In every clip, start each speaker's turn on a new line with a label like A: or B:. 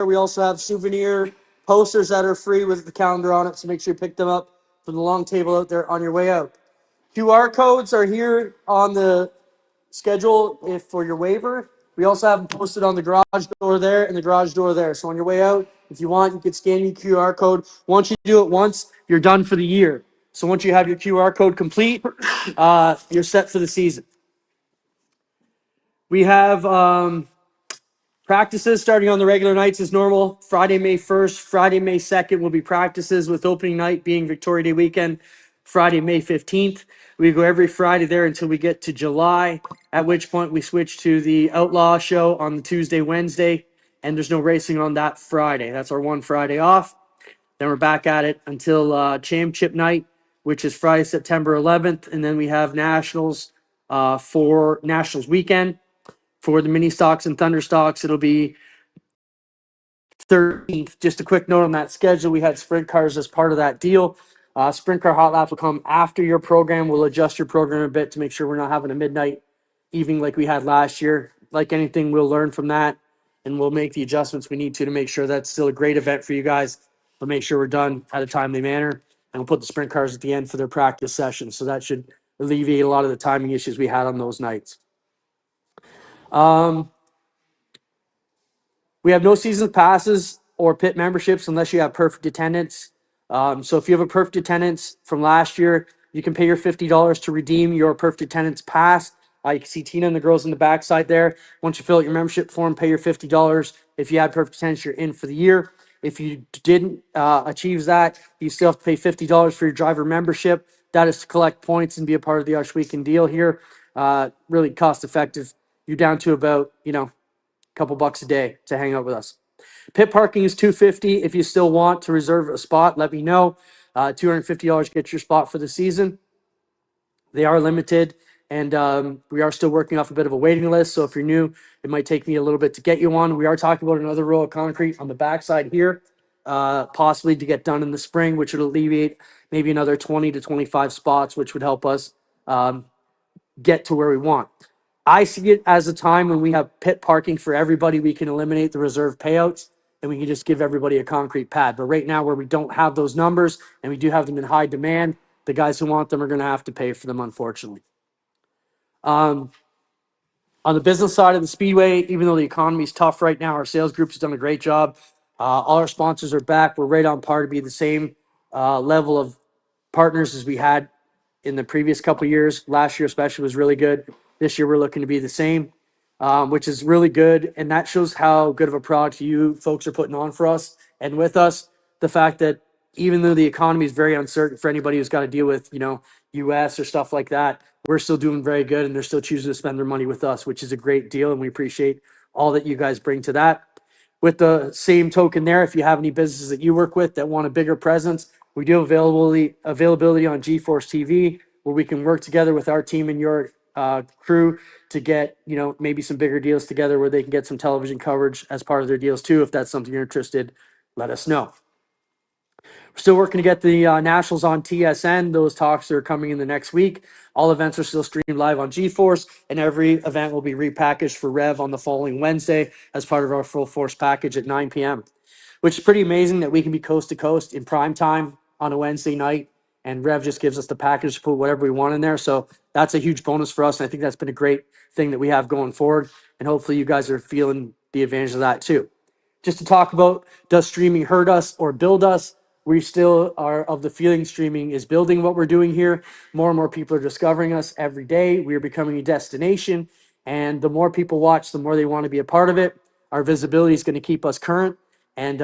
A: We also have souvenir posters that are free with the calendar on it, so make sure you pick them up from the long table out there on your way out. QR codes are here on the schedule if for your waiver. We also have them posted on the garage door there and the garage door there. So on your way out, if you want, you can scan your QR code. Once you do it once, you're done for the year. So once you have your QR code complete, you're set for the season. We have practices starting on the regular nights as normal. Friday, May 1st, Friday, May 2nd will be practices, with opening night being Victoria Day weekend, Friday, May 15th. We go every Friday there until we get to July, at which point we switch to the Outlaw show on the Tuesday, Wednesday, and there's no racing on that Friday. That's our one Friday off. Then we're back at it until Championship night, which is Friday, September 11th, and then we have Nationals for Nationals weekend. For the mini stocks and thunder stocks, it'll be 13th. Just a quick note on that schedule. We had sprint cars as part of that deal. Sprint car hot lap will come after your program. We'll adjust your program a bit to make sure we're not having a midnight evening like we had last year. Like anything, we'll learn from that and we'll make the adjustments we need to make sure that's still a great event for you guys. We'll make sure we're done at a timely manner, and we'll put the sprint cars at the end for their practice session. So that should alleviate a lot of the timing issues we had on those nights. We have no season passes or pit memberships unless you have perfect attendance. So if you have a perfect attendance from last year, you can pay your $50 to redeem your perfect attendance pass. You can see Tina and the girls in the backside there. Once you fill out your membership form, pay your $50. If you had perfect attendance, you're in for the year. If you didn't achieve that, you still have to pay $50 for your driver membership. That is to collect points and be a part of the Ohsweken deal here. Really cost effective. You're down to about, couple bucks a day to hang out with us. Pit parking is $250. If you still want to reserve a spot, let me know. $250 gets your spot for the season. They are limited, and we are still working off a bit of a waiting list. So if you're new, it might take me a little bit to get you one. We are talking about another row of concrete on the backside here, possibly to get done in the spring, which would alleviate maybe another 20 to 25 spots, which would help us get to where we want. I see it as a time when we have pit parking for everybody. We can eliminate the reserve payouts and we can just give everybody a concrete pad. But right now, where we don't have those numbers and we do have them in high demand, the guys who want them are going to have to pay for them, unfortunately. On the business side of the Speedway, even though the economy is tough right now, our sales group has done a great job. All our sponsors are back. We're right on par to be the same level of partners as we had in the previous couple of years. Last year especially was really good. This year we're looking to be the same, which is really good. And that shows how good of a product you folks are putting on for us and with us. The fact that even though the economy is very uncertain for anybody who's got to deal with, US or stuff like that, we're still doing very good and they're still choosing to spend their money with us, which is a great deal. And we appreciate all that you guys bring to that. With the same token there, if you have any businesses that you work with that want a bigger presence, we do have availability on GeForce TV, where we can work together with our team and your crew to get, maybe some bigger deals together where they can get some television coverage as part of their deals too. If that's something you're interested, let us know. We're still working to get the Nationals on TSN. Those talks are coming in the next week. All events are still streamed live on GeForce, and every event will be repackaged for Rev on the following Wednesday as part of our full force package at 9 p.m., which is pretty amazing that we can be coast to coast in prime time on a Wednesday night, and Rev just gives us the package to put whatever we want in there. So that's a huge bonus for us, and I think that's been a great thing that we have going forward, and hopefully you guys are feeling the advantage of that too. Just to talk about, does streaming hurt us or build us? We still are of the feeling streaming is building what we're doing here. More and more people are discovering us every day. We are becoming a destination, and the more people watch, the more they want to be a part of it. Our visibility is going to keep us current. And,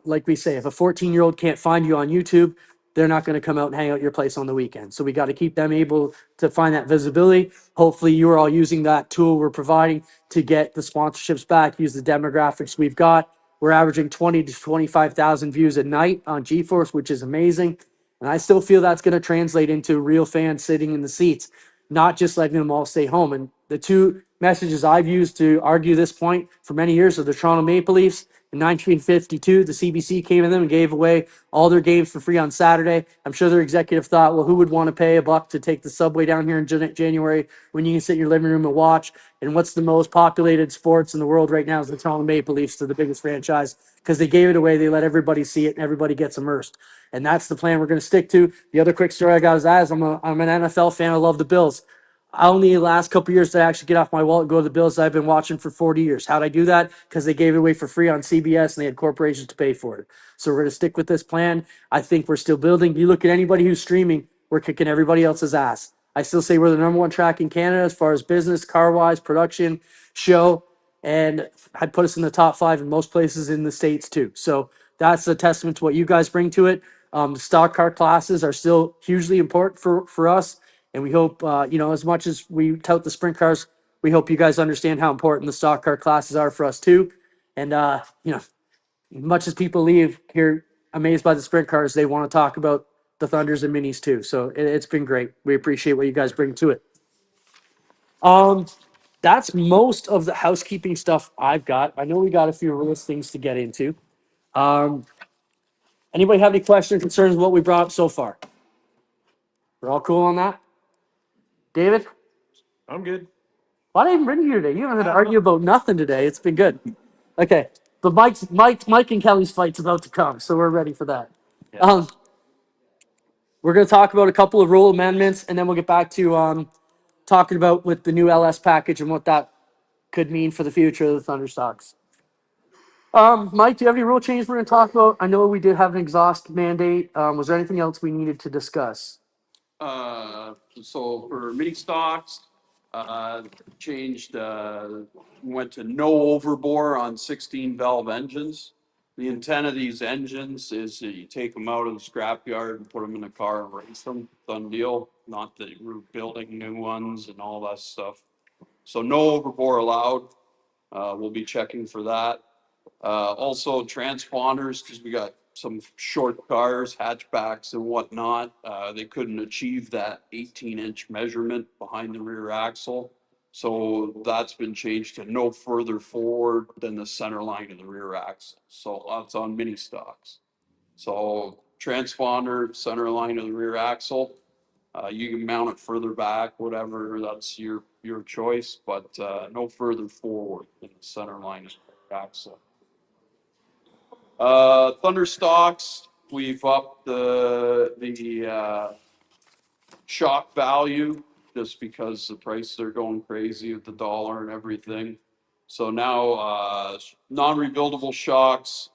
A: like we say, if a 14-year-old can't find you on YouTube, they're not going to come out and hang out at your place on the weekend. So we got to keep them able to find that visibility. Hopefully you are all using that tool we're providing to get the sponsorships back, use the demographics we've got. We're averaging 20 to 25,000 views a night on GeForce, which is amazing. And I still feel that's going to translate into real fans sitting in the seats, not just letting them all stay home. And The two messages I've used to argue this point for many years are the Toronto Maple Leafs. In 1952, the CBC came in them and gave away all their games for free on Saturday. I'm sure their executive thought, well, who would want to pay $1 to take the subway down here in January when you can sit in your living room and watch? And what's the most populated sports in the world right now is the Toronto Maple Leafs. They're the biggest franchise because they gave it away. They let everybody see it and everybody gets immersed. And that's the plan we're going to stick to. The other quick story I got is that I'm an NFL fan. I love the Bills. I only the last couple of years to actually get off my wallet and go to the Bills I've been watching for 40 years. How'd I do that? Because they gave it away for free on CBS and they had corporations to pay for it. So we're going to stick with this plan. I think we're still building. You look at anybody who's streaming, we're kicking everybody else's ass. I still say we're the number one track in Canada as far as business, car-wise, production, show, and I'd put us in the top 5 in most places in the States too. So that's a testament to what you guys bring to it. The stock car classes are still hugely important for us. And we hope, as much as we tout the sprint cars, we hope you guys understand how important the stock car classes are for us too. And, much as people leave here amazed by the sprint cars, they want to talk about the Thunders and Minis too. So it's been great. We appreciate what you guys bring to it. That's most of the housekeeping stuff I've got. I know we got a few rules things to get into. Anybody have any questions, concerns, what we brought up so far? We're all cool on that? David?
B: I'm good.
A: Why did I even bring you today? You haven't had to argue about nothing today. It's been good. Okay. But Mike and Kelly's fight's about to come, so we're ready for that.
B: Yeah.
A: We're going to talk about a couple of rule amendments, and then we'll get back to talking about with the new LS package and what that could mean for the future of the Thunderstocks. Mike, do you have any rule changes we're going to talk about? I know we did have an exhaust mandate. Was there anything else we needed to discuss?
C: So for mini stocks, changed, went to no overbore on 16 valve engines. The intent of these engines is that you take them out of the scrapyard and put them in a car and race them. Done deal. Not that we're building new ones and all that stuff. So no overbore allowed. We'll be checking for that. Also transponders, because we got some short cars, hatchbacks and whatnot. They couldn't achieve that 18-inch measurement behind the rear axle. So that's been changed to no further forward than the center line of the rear axle. So that's on mini stocks. So transponder, center line of the rear axle. You can mount it further back, whatever, that's your choice, but no further forward than the center line of the rear axle. Thunder stocks, we've upped the shock value just because the prices are going crazy with the dollar and everything. So now non-rebuildable shocks,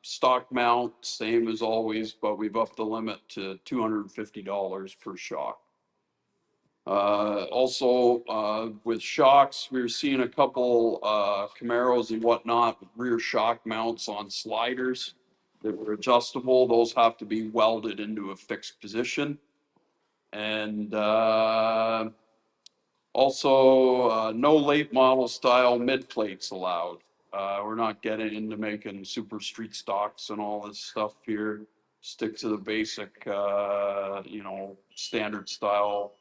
C: stock mount, same as always, but we've upped the limit to $250 per shock. Also, with shocks, we're seeing a couple Camaros and whatnot with rear shock mounts on sliders that were adjustable. Those have to be welded into a fixed position. And also, no late model style mid plates allowed. We're not getting into making super street stocks and all this stuff here. Stick to the basic, standard style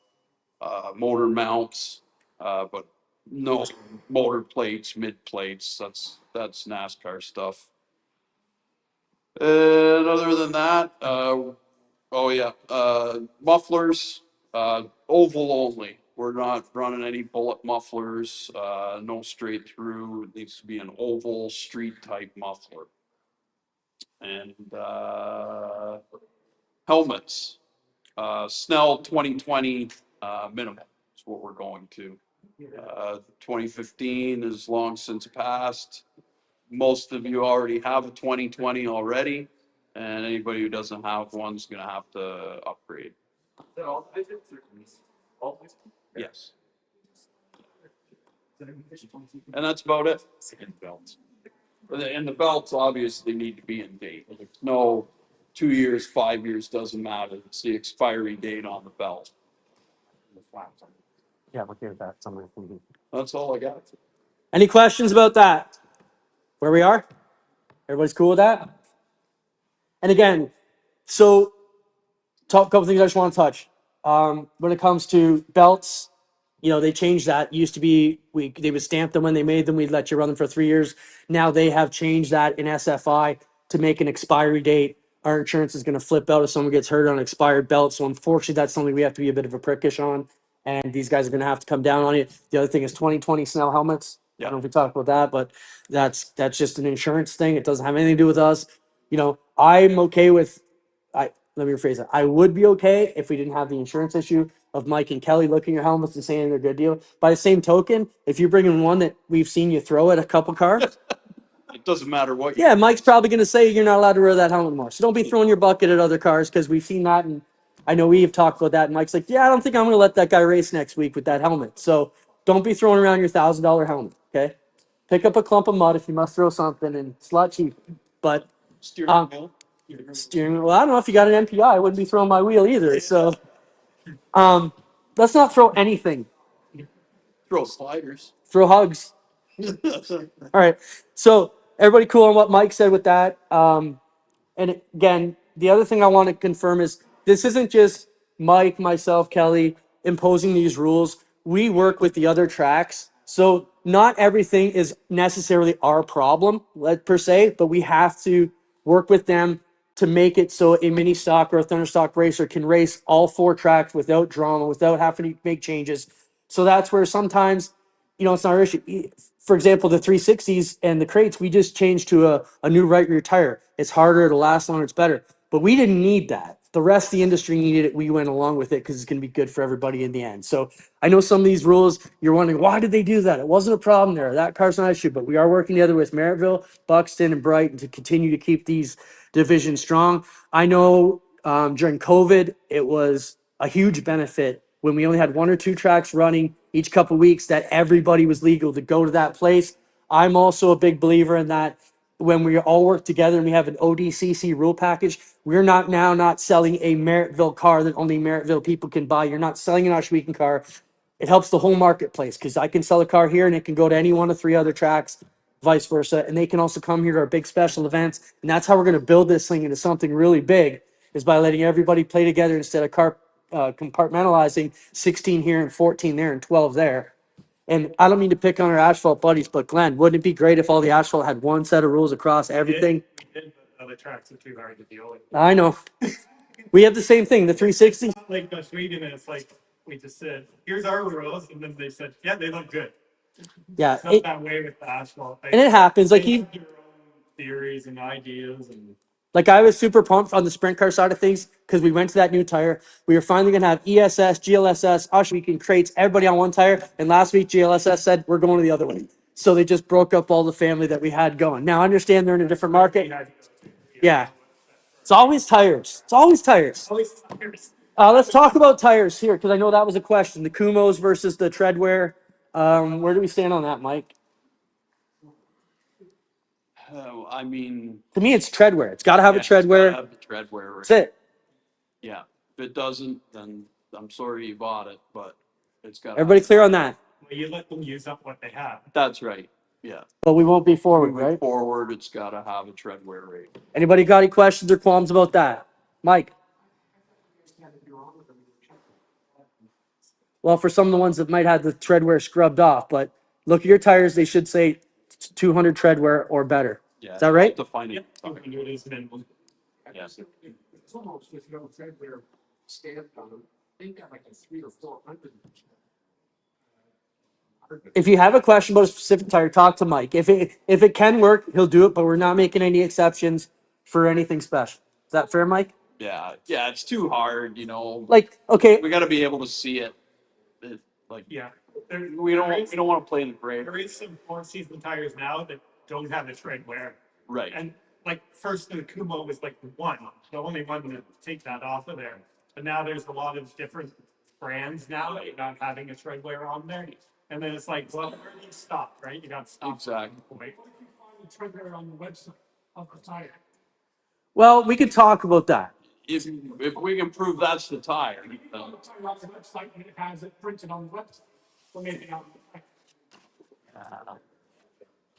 C: motor mounts, but no motor plates, mid plates. That's NASCAR stuff. And other than that, mufflers, oval only. We're not running any bullet mufflers, no straight through. It needs to be an oval street type muffler. And helmets, Snell 2020 minimum is what we're going to. 2015 is long since passed. Most of you already have a 2020 already, and anybody who doesn't have one is going to have to upgrade. Yes. And that's about it. And the belts obviously need to be in date. No 2 years, 5 years, doesn't matter. It's the expiry date on the belt.
A: Yeah, we're okay with that.
C: That's all I got.
A: Any questions about that? Where we are? Everybody's cool with that? And again, so couple things I just want to touch. When it comes to belts, They changed that. Used to be they would stamp them when they made them. We'd let you run them for 3 years. Now they have changed that in SFI to make an expiry date. Our insurance is going to flip out if someone gets hurt on an expired belt. So unfortunately, that's something we have to be a bit of a prickish on. And these guys are going to have to come down on it. The other thing is 2020 Snell helmets. I don't know if we talked about that, but that's just an insurance thing. It doesn't have anything to do with us. I'm okay with. Let me rephrase that. I would be okay if we didn't have the insurance issue of Mike and Kelly looking at your helmets and saying they're a good deal. By the same token, if you're bringing one that we've seen you throw at a couple cars,
C: It doesn't matter what.
A: yeah, Mike's probably going to say you're not allowed to wear that helmet more. So don't be throwing your bucket at other cars because we've seen that. And I know we've talked about that. And Mike's like, yeah, I don't think I'm going to let that guy race next week with that helmet. So don't be throwing around your $1,000 helmet. Okay. Pick up a clump of mud if you must throw something, and it's a lot cheap. But
C: Steering wheel.
A: steering wheel, I don't know if you got an MPI. I wouldn't be throwing my wheel either. So let's not throw anything.
C: Throw sliders.
A: Throw hugs. All right. So everybody cool on what Mike said with that. And again, the other thing I want to confirm is this isn't just Mike, myself, Kelly imposing these rules. We work with the other tracks. So not everything is necessarily our problem, per se, but we have to work with them to make it so a mini stock or a thunder stock racer can race all 4 tracks without drama, without having to make changes. So that's where sometimes, it's not our issue. For example, the 360s and the crates, we just changed to a new right rear tire. It's harder, it'll last longer, it's better. But we didn't need that. The rest of the industry needed it. We went along with it because it's going to be good for everybody in the end. So I know some of these rules, you're wondering, why did they do that? It wasn't a problem there. That car's not an issue. But we are working together with Merrittville, Buxton, and Brighton to continue to keep these divisions strong. I know during COVID, it was a huge benefit when we only had 1 or 2 tracks running each couple weeks that everybody was legal to go to that place. I'm also a big believer in that when we all work together and we have an ODCC rule package, we're not selling a Merrittville car that only Merrittville people can buy. You're not selling an Ohsweken car. It helps the whole marketplace because I can sell a car here and it can go to any one of 3 other tracks, vice versa. And they can also come here to our big special events. And that's how we're going to build this thing into something really big, is by letting everybody play together instead of compartmentalizing 16 here and 14 there and 12 there. And I don't mean to pick on our asphalt buddies, but Glenn, wouldn't it be great if all the asphalt had one set of rules across everything?
B: We did, but other tracks are too hard to deal with.
A: I know. We have the same thing, the 360.
B: It's not like Ohsweken, it's like we just said, here's our rules, and then they said, yeah, they look good.
A: Yeah,
B: It's not that way with the asphalt.
A: and it happens. Like
B: They have their own theories and ideas, and
A: Like I was super pumped on the sprint car side of things because we went to that new tire. We were finally gonna have ESS, GLSS, Ohsweken crates, everybody on one tire. And last week GLSS said we're going to the other way. So they just broke up all the family that we had going. Now I understand they're in a different market. Yeah. It's always tires. It's always tires.
B: always tires.
A: Let's talk about tires here because I know that was a question. The Kumos versus the Treadwear. Where do we stand on that, Mike?
C: I mean,
A: To me, it's Treadwear. It's got to have a
C: yeah, it's gotta
A: Treadwear.
C: have the treadwear.
A: That's it.
C: Yeah. If it doesn't, then I'm sorry you bought it, but it's got.
A: Everybody clear on that?
B: Well, you let them use up what they have.
C: That's right. Yeah.
A: But we won't be forward,
C: Moving
A: right?
C: forward, it's got to have a treadwear rate.
A: Anybody got any questions or qualms about that? Mike? Well, for some of the ones that might have the treadwear scrubbed off, but look at your tires, they should say 200 treadwear or better.
C: Yeah.
A: Is that right?
C: Define it.
B: 200 is minimum.
C: Yes.
D: It's almost with no treadwear stamped on them. They got like a 300 or 400.
A: If you have a question about a specific tire, talk to Mike. If it can work, he'll do it, but we're not making any exceptions for anything special. Is that fair, Mike?
C: Yeah. Yeah. It's too hard,
A: Like, okay,
C: we got to be able to see it.
B: Yeah.
C: We don't want to play in the gray.
B: There is some 4-season tires now that don't have the tread wear.
C: Right.
B: And like first the Kumo was like the only one to take that off of there. But now there's a lot of different brands now that you're not having a tread wear on there. And then it's like, well, where do you stop, right? You got to stop.
C: Exactly.
B: Wait.
D: What if you find the treadwear on the website of the tire?
A: well, we could talk about that.
C: If we can prove that's the tire,
D: You go on the tire on the website and it has it printed on the website. Or maybe on the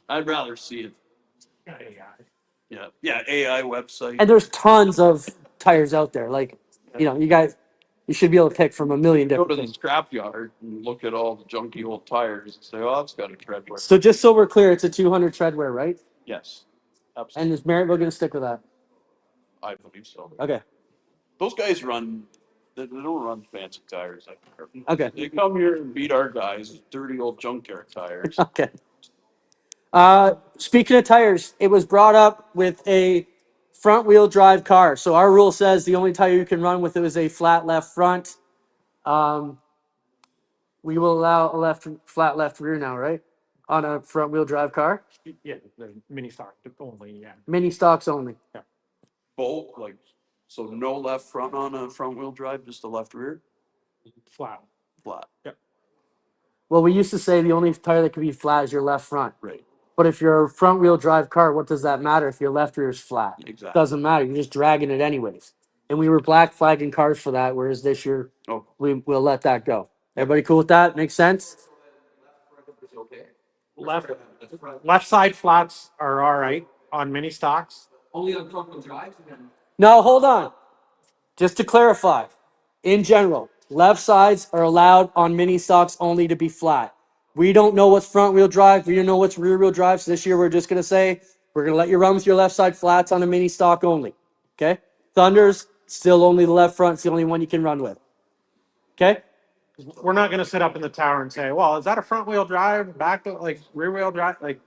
C: I'd rather see it.
B: AI.
C: Yeah. AI website.
A: And there's tons of tires out there. Like, you guys, You should be able to pick from a million
C: Go
A: different
C: to the
A: things.
C: scrapyard and look at all the junky old tires and say, oh, it's got a tread wear.
A: So just so we're clear, it's a 200 tread wear, right?
C: Yes,
A: And
C: absolutely.
A: is Maryville going to stick with that?
C: I believe so.
A: Okay.
C: Those guys run, they don't run fancy tires.
A: Okay.
C: They come here and beat our guys with dirty old junkyard tires.
A: Okay. Speaking of tires, it was brought up with a front wheel drive car. So our rule says the only tire you can run with it is a flat left front. We will allow a flat left rear now, right? On a front wheel drive car.
B: Yeah, the mini stock only, yeah.
A: Mini stocks only.
C: Both, like, so no left front on a front wheel drive, just a left rear,
B: Flat.
C: flat.
A: Well, we used to say the only tire that could be flat is your left front.
C: Right,
A: But if you're a front wheel drive car, what does that matter if your left rear is flat?
C: exactly.
A: Doesn't matter. You're just dragging it anyways. And we were black flagging cars for that, whereas this year
C: Oh,
A: we'll let that go. Everybody cool with that? Makes sense?
B: Left side flats are all right on mini stocks.
D: Only on front wheel drive?
A: No, hold on. Just to clarify, in general, left sides are allowed on mini stocks only to be flat. We don't know what's front wheel drive. We don't know what's rear wheel drive. So this year we're just gonna say we're gonna let you run with your left side flats on a mini stock only. Okay? Thunders still only the left front's the only one you can run with. Okay?
B: We're not gonna sit up in the tower and say, well, is that a front wheel drive, like rear wheel drive? Like,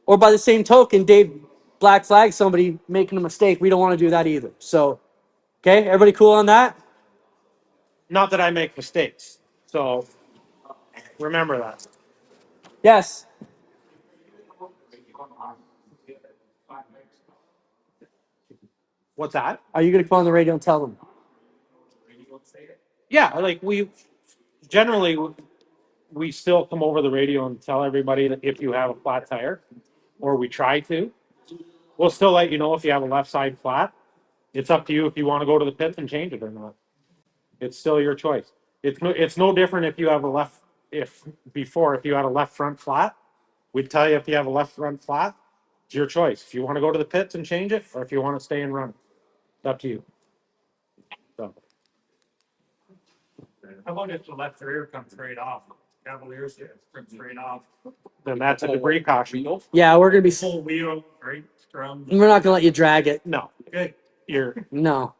A: Or by the same token, Dave black flag somebody making a mistake. We don't want to do that either. So, okay, everybody cool on that?
B: not that I make mistakes. So remember that.
A: Yes.
B: What's that?
A: Are you gonna come on the radio and tell them?
B: Yeah, like generally we still come over the radio and tell everybody that if you have a flat tire, or we try to, we'll still let you know if you have a left side flat. It's up to you if you want to go to the pit and change it or not. It's still your choice. It's no different if you have if you had a left front flat, we'd tell you if you have a left front flat, it's your choice. If you want to go to the pits and change it, or if you want to stay and run, it's up to you. So.
E: How about if the left rear comes straight off? Cavaliers come straight off.
B: Then that's a debris caution.
A: Yeah, we're gonna be.
E: Full wheel, right? From
A: We're not gonna let you drag it.
B: No,
E: good.
A: No.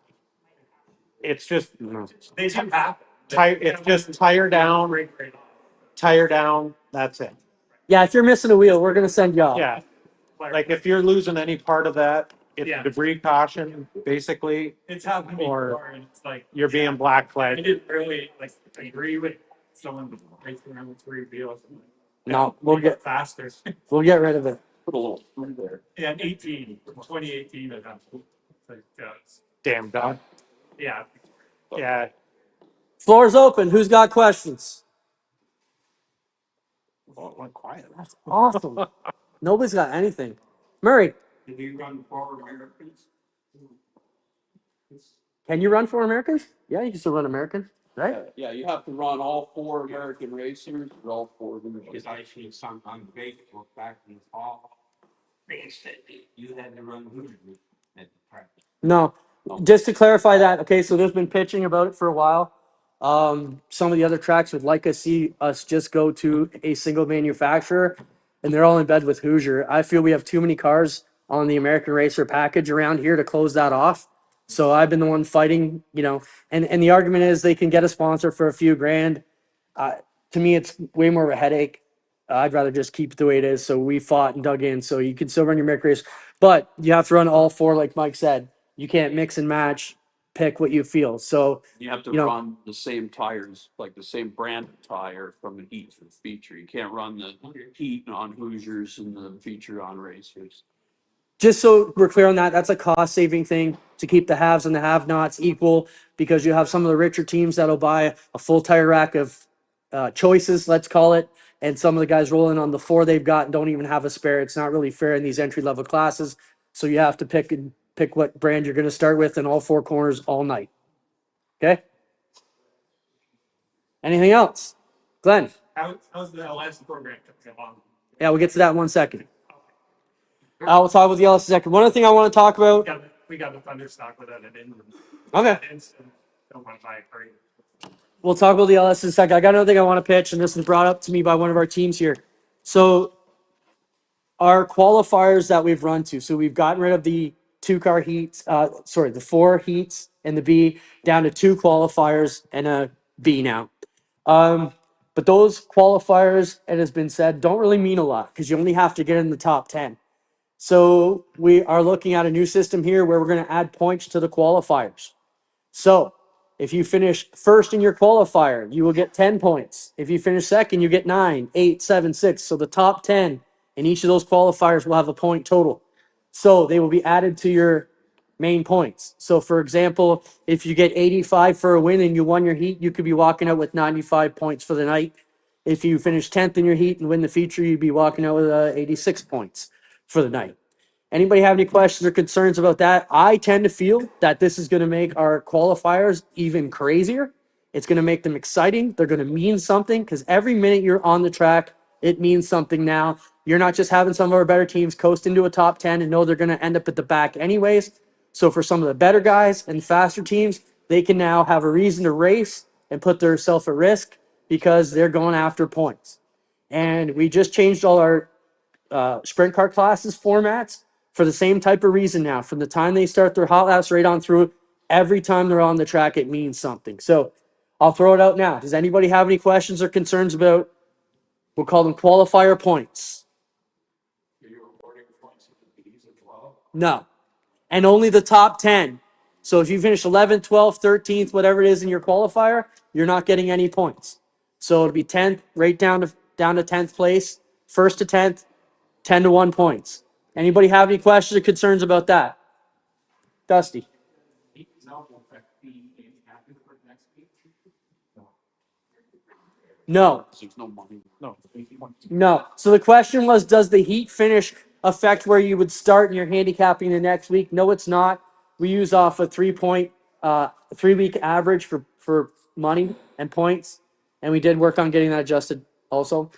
B: it's just
E: They do happen.
B: it's just tire down,
E: Right off.
B: tire down. That's it.
A: Yeah, if you're missing a wheel, we're gonna send you off.
B: Yeah, like if you're losing any part of that, it's
E: Yeah.
B: debris caution. Basically,
E: It's happened
B: Or
E: before, and it's like
B: you're being black
E: I
B: flagged.
E: didn't really like agree with someone racing around with three wheels.
A: No, we'll get
E: faster.
A: rid of it.
C: put a little through there.
E: Yeah, 2018 it happened. Like,
B: Damn dog.
E: yeah,
B: Yeah.
A: Floor's open. Who's got questions?
B: Well, it went quiet.
A: That's awesome. Nobody's got anything. Murray,
D: Did you run forward Americans?
A: can you run for Americans? Yeah, you can still run American, right?
C: Yeah, you have to run all 4 American racers, or all 4
D: Because
C: divisions.
D: I seen some on Facebook back in the fall. They said you had to run Hoosier at the practice.
A: No. Just to clarify that, okay, so there's been pitching about it for a while. Some of the other tracks would like to see us just go to a single manufacturer, and they're all in bed with Hoosier. I feel we have too many cars on the American Racer package around here to close that off. So I've been the one fighting, and the argument is they can get a sponsor for a few grand. To me, it's way more of a headache. I'd rather just keep it the way it is. So we fought and dug in. So you can still run your American Racer, but you have to run all 4, like Mike said. You can't mix and match, pick what you feel. So
C: You have to
A: You know-
C: run the same tires, like the same brand of tire from the heat to the feature. You can't run the heat on Hoosiers and the feature on racers.
A: just so we're clear on that, that's a cost saving thing to keep the haves and the have nots equal, because you have some of the richer teams that'll buy a full tire rack of choices, let's call it. And some of the guys rolling on the 4 they've got don't even have a spare. It's not really fair in these entry level classes. So you have to pick what brand you're going to start with in all 4 corners all night. Okay. Anything else? Glenn?
E: how's the LS program coming along?
A: Yeah, we'll get to that in 1 second. We'll talk with the LS in a second. One other thing I want to talk about.
E: We got the thunder stock without it in.
A: Okay.
E: Don't want to buy a crate.
A: we'll talk about the LS in a second. I got another thing I want to pitch, and this was brought up to me by one of our teams here. So our qualifiers that we've run to, so we've gotten rid of the 2-car heats, the 4 heats and the B down to 2 qualifiers and a B now. But those qualifiers, it has been said, don't really mean a lot because you only have to get in the top 10. So we are looking at a new system here where we're going to add points to the qualifiers. So if you finish first in your qualifier, you will get 10 points. If you finish second, you get 9, 8, 7, 6. So the top 10 in each of those qualifiers will have a point total. So they will be added to your main points. So for example, if you get 85 for a win and you won your heat, you could be walking out with 95 points for the night. If you finish 10th in your heat and win the feature, you'd be walking out with 86 points for the night. Anybody have any questions or concerns about that? I tend to feel that this is going to make our qualifiers even crazier. It's going to make them exciting. They're going to mean something because every minute you're on the track, it means something now. You're not just having some of our better teams coast into a top 10 and know they're going to end up at the back anyways. So for some of the better guys and faster teams, they can now have a reason to race and put themselves at risk because they're going after points. And we just changed all our sprint car classes formats for the same type of reason now. From the time they start their hot laps right on through, every time they're on the track, it means something. So I'll throw it out now. Does anybody have any questions or concerns about, we'll call them qualifier points?
E: Are you awarding points to the Bs as well?
A: No. And only the top 10. So if you finish 11th, 12th, 13th, whatever it is in your qualifier, you're not getting any points. So it'll be 10th, right down to 10th place, 1st to 10th, 10 to 1 points. Anybody have any questions or concerns about that? Dusty.
E: Heat itself will affect the game happening for next week.
A: No.
C: There's no money.
E: No, 80 points.
A: No. So the question was, does the heat finish affect where you would start in your handicapping the next week? No, it's not. We use off a 3-week average for money and points, and we did work on getting that adjusted also.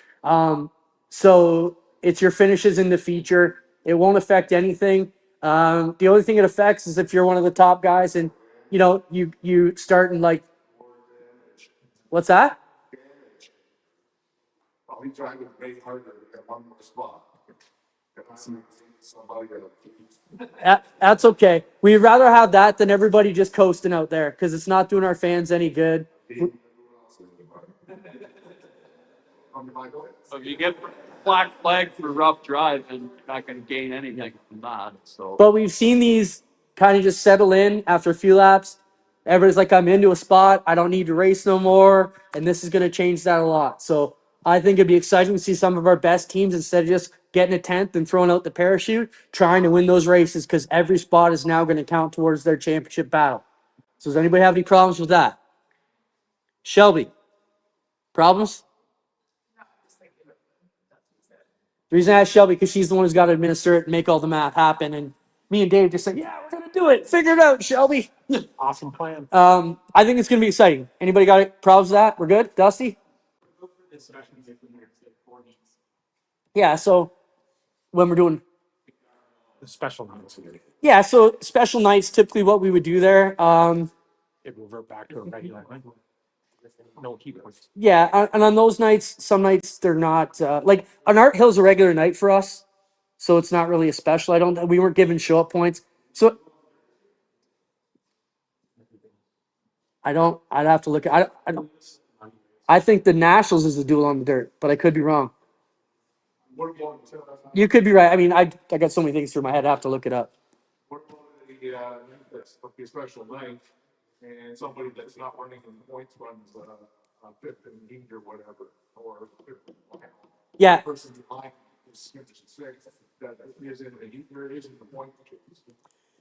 A: So it's your finishes in the feature. It won't affect anything. The only thing it affects is if you're one of the top guys and you start in like, what's that?
F: Probably trying to make harder to get one more spot. Somebody
A: That's okay. We'd rather have that than everybody just coasting out there because it's not doing our fans any good.
C: So if you get black flag for rough driving, you're not going to gain anything from that. So,
A: But we've seen these kind of just settle in after a few laps. Everybody's like, I'm into a spot. I don't need to race no more. And this is going to change that a lot. So I think it'd be exciting to see some of our best teams, instead of just getting a 10th and throwing out the parachute, trying to win those races because every spot is now going to count towards their championship battle. So does anybody have any problems with that? Shelby, problems? The reason I asked Shelby because she's the one who's got to administer it and make all the math happen. And me and Dave just said, yeah, we're going to do it. Figure it out, Shelby.
E: Awesome plan.
A: I think it's going to be exciting. Anybody got any problems with that? We're good? Dusty?
E: Especially if we have 4 heats.
A: Yeah, so when we're doing,
E: The special nights.
A: yeah, so special nights, typically what we would do there.
E: It will revert back to a regular. No heat points.
A: Yeah, and on those nights, some nights they're not, like on Art Hill's a regular night for us. So it's not really a special. We weren't given show up points. So I'd have to look at, I think the Nationals is the duel on the dirt, but I could be wrong.
F: What about
A: You could be right. I mean, I got so many things through my head. I have to look it up.
F: the special night and somebody that's not running in points runs fifth and heat or whatever, or
A: Yeah.
F: person behind is finished sixth that is in the heat or isn't the point.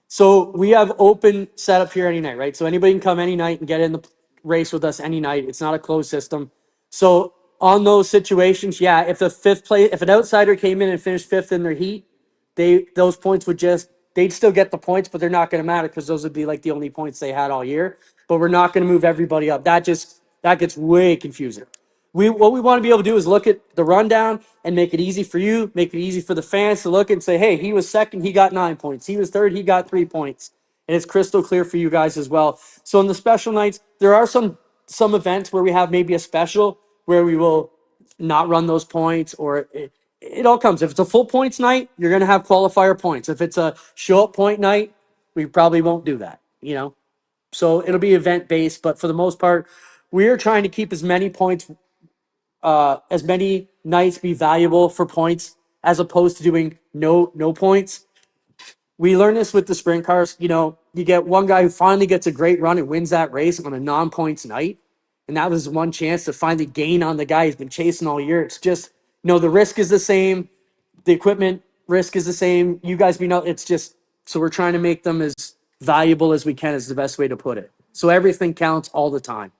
A: So we have open setup here any night, right? So anybody can come any night and get in the race with us any night. It's not a closed system. So on those situations, yeah, if an outsider came in and finished 5th in their heat, those points they'd still get the points, but they're not going to matter because those would be like the only points they had all year. But we're not going to move everybody up. That gets way confusing. What we want to be able to do is look at the rundown and make it easy for you, make it easy for the fans to look and say, hey, he was second, he got 9 points. He was third, he got 3 points. And it's crystal clear for you guys as well. So in the special nights, there are some some events where we have maybe a special where we will not run those points, or it all comes. If it's a full points night, you're going to have qualifier points. If it's a show up point night, we probably won't do that, you know? So it'll be event based, but for the most part, we are trying to keep as many points, as many nights be valuable for points as opposed to doing no points. We learned this with the sprint cars. You know, you get one guy who finally gets a great run and wins that race on a non-points night. And that was one chance to finally gain on the guy he's been chasing all year. It's just, you know, the risk is the same. The equipment risk is the same. You guys, it's just, so we're trying to make them as valuable as we can is the best way to put it. So everything counts all the time.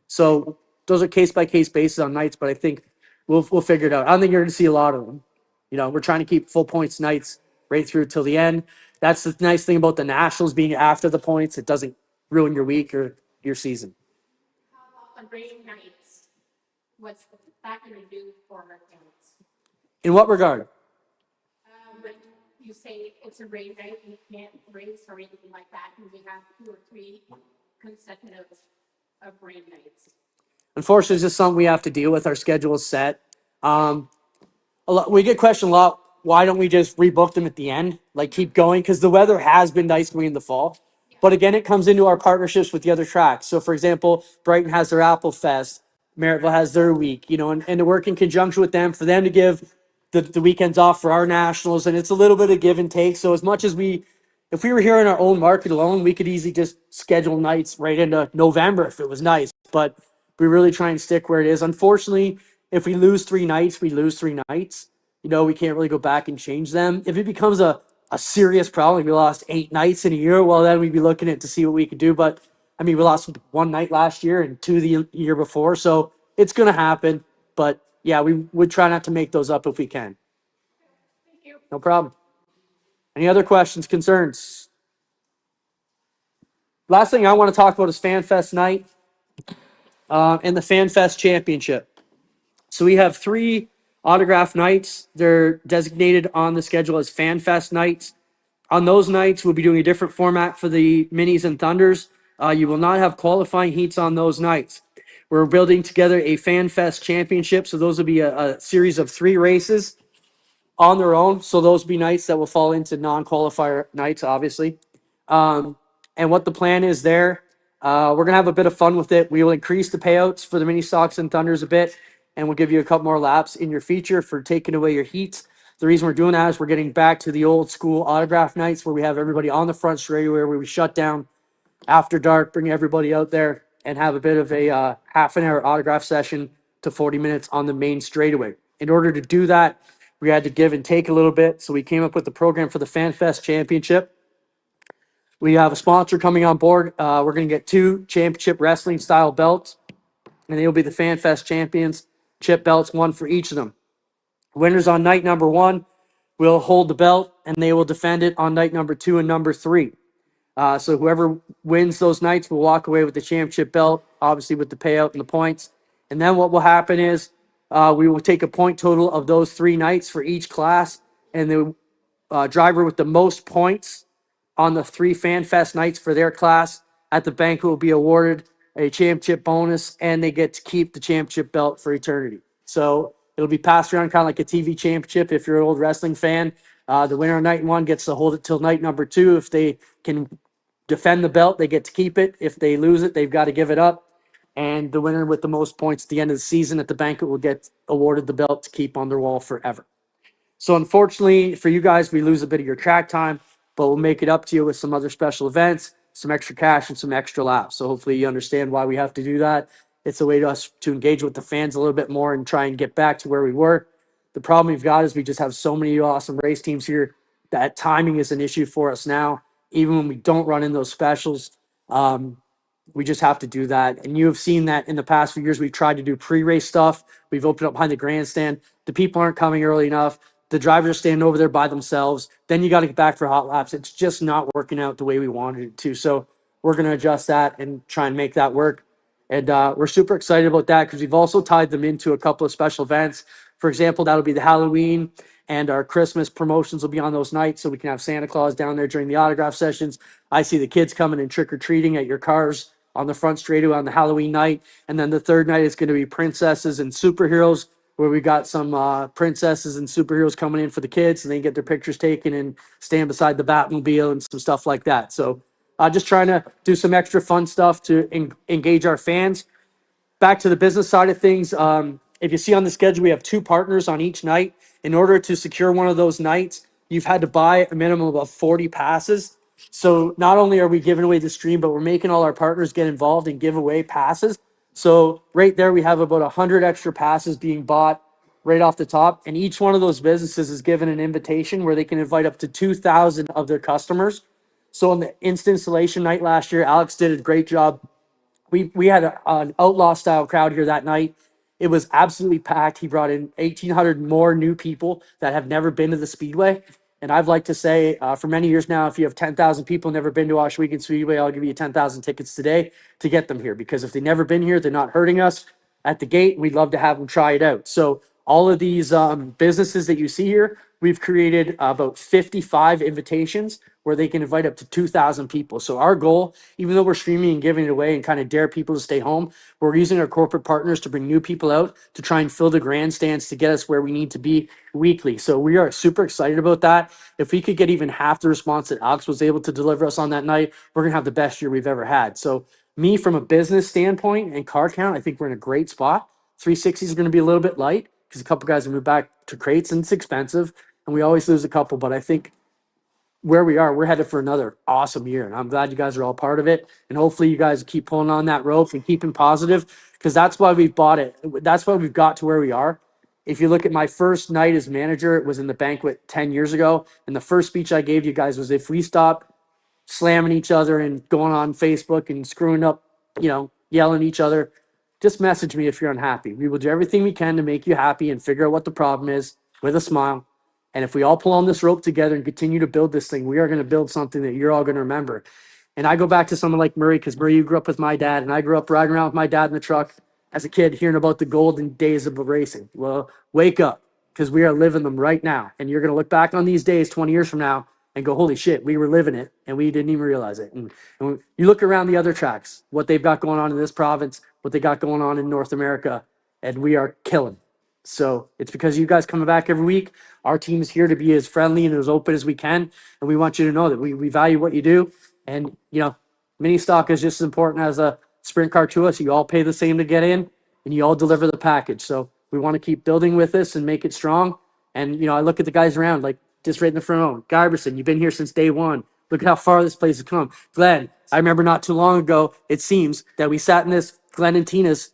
A: So those are case by case basis on nights, but I think we'll figure it out. I don't think you're going to see a lot of them. You know, we're trying to keep full points nights right through till the end. That's the nice thing about the nationals being after the points. It doesn't ruin your week or your season.
G: How about the rain nights? What's that going to do for our parents?
A: In what regard?
G: When you say it's a rain night, and you can't race or anything like that, and we have 2 or 3 consecutive of rain nights.
A: Unfortunately, it's just something we have to deal with. Our schedule is set. We get questioned a lot. Why don't we just rebook them at the end? Like keep going, because the weather has been nice going in the fall. But again, it comes into our partnerships with the other tracks. So, for example, Brighton has their Apple Fest, Merrittville has their week, you know, and to work in conjunction with them for them to give the weekends off for our nationals. And it's a little bit of give and take. So, as much as if we were here in our own market alone, we could easily just schedule nights right into November if it was nice. But we really try and stick where it is. Unfortunately, if we lose 3 nights, we lose 3 nights. You know, we can't really go back and change them. If it becomes a serious problem, we lost 8 nights in a year, well, then we'd be looking at to see what we could do. But I mean, we lost 1 night last year and 2 the year before. So it's going to happen. But yeah, we would try not to make those up if we can.
G: Thank you.
A: No problem. Any other questions, concerns? Last thing I want to talk about is FanFest night and the FanFest championship. So we have 3 autograph nights. They're designated on the schedule as FanFest nights. On those nights, we'll be doing a different format for the minis and thunders. You will not have qualifying heats on those nights. We're building together a FanFest championship. So those will be a series of 3 races on their own. So those will be nights that will fall into non-qualifier nights, obviously. And what the plan is there, we're going to have a bit of fun with it. We will increase the payouts for the mini stocks and thunders a bit, and we'll give you a couple more laps in your feature for taking away your heats. The reason we're doing that is we're getting back to the old school autograph nights where we have everybody on the front straightaway, where we shut down after dark, bring everybody out there and have a bit of a half an hour autograph session to 40 minutes on the main straightaway. In order to do that, we had to give and take a little bit. So we came up with the program for the FanFest Championship. We have a sponsor coming on board. We're going to get 2 championship wrestling style belts, and they will be the FanFest Championship belts, 1 for each of them. Winners on night number 1 will hold the belt, and they will defend it on night number 2 and number 3. So whoever wins those nights will walk away with the championship belt, obviously with the payout and the points. And then what will happen is we will take a point total of those 3 nights for each class, and the driver with the most points on the 3 FanFest nights for their class at the banquet will be awarded a championship bonus, and they get to keep the championship belt for eternity. So it'll be passed around kind of like a TV championship if you're an old wrestling fan. The winner of night 1 gets to hold it till night number 2. If they can defend the belt, they get to keep it. If they lose it, they've got to give it up. And the winner with the most points at the end of the season at the banquet will get awarded the belt to keep on their wall forever. So unfortunately for you guys, we lose a bit of your track time, but we'll make it up to you with some other special events, some extra cash, and some extra laps. So hopefully you understand why we have to do that. It's a way to us to engage with the fans a little bit more and try and get back to where we were. The problem we've got is we just have so many awesome race teams here that timing is an issue for us now. Even when we don't run in those specials, we just have to do that. And you have seen that in the past few years. We've tried to do pre-race stuff. We've opened up behind the grandstand. The people aren't coming early enough. The drivers are standing over there by themselves. Then you got to get back for hot laps. It's just not working out the way we wanted it to. So we're going to adjust that and try and make that work. And we're super excited about that because we've also tied them into a couple of special events. For example, that'll be the Halloween and our Christmas promotions will be on those nights. So we can have Santa Claus down there during the autograph sessions. I see the kids coming and trick-or-treating at your cars on the front straightaway on the Halloween night. And then the third night is going to be princesses and superheroes, where we got some princesses and superheroes coming in for the kids, and they get their pictures taken and stand beside the Batmobile and some stuff like that. So just trying to do some extra fun stuff to engage our fans. Back to the business side of things, if you see on the schedule, we have 2 partners on each night. In order to secure one of those nights, you've had to buy a minimum of 40 passes. So not only are we giving away the stream, but we're making all our partners get involved and give away passes. So right there, we have about 100 extra passes being bought right off the top. And each one of those businesses is given an invitation where they can invite up to 2,000 of their customers. So on the installation night last year, Alex did a great job. We had an outlaw style crowd here that night. It was absolutely packed. He brought in 1,800 more new people that have never been to the Speedway. And I'd like to say for many years now, if you have 10,000 people never been to Ohsweken Speedway, I'll give you 10,000 tickets today to get them here. Because if they've never been here, they're not hurting us at the gate. We'd love to have them try it out. So all of these businesses that you see here, we've created about 55 invitations where they can invite up to 2,000 people. So our goal, even though we're streaming and giving it away and kind of dare people to stay home, we're using our corporate partners to bring new people out to try and fill the grandstands to get us where we need to be weekly. So we are super excited about that. If we could get even half the response that Alex was able to deliver us on that night, we're going to have the best year we've ever had. So me, from a business standpoint and car count, I think we're in a great spot. 360s is going to be a little bit light because a couple guys have moved back to crates and it's expensive and we always lose a couple, but I think where we are, we're headed for another awesome year. And I'm glad you guys are all part of it. And hopefully you guys keep pulling on that rope and keeping positive, because that's why we've bought it. That's why we've got to where we are. If you look at my first night as manager, it was in the banquet 10 years ago. And the first speech I gave you guys was, if we stop slamming each other and going on Facebook and screwing up, yelling at each other, just message me if you're unhappy. We will do everything we can to make you happy and figure out what the problem is with a smile. And if we all pull on this rope together and continue to build this thing, we are going to build something that you're all going to remember. And I go back to someone like Murray, because Murray, you grew up with my dad, and I grew up riding around with my dad in the truck as a kid, hearing about the golden days of racing. Well, wake up, because we are living them right now. And you're going to look back on these days 20 years from now and go, holy shit, we were living it, and we didn't even realize it. And when you look around the other tracks, what they've got going on in this province, what they got going on in North America, and we are killing. So it's because you guys coming back every week. Our team is here to be as friendly and as open as we can. And we want you to know that we value what you do. And, mini stock is just as important as a sprint car to us. You all pay the same to get in, and you all deliver the package. So we want to keep building with this and make it strong. And, I look at the guys around, like just right in the front row. Garberson, you've been here since day one. Look at how far this place has come. Glenn, I remember not too long ago, it seems, that we sat in this Glenn and Tina's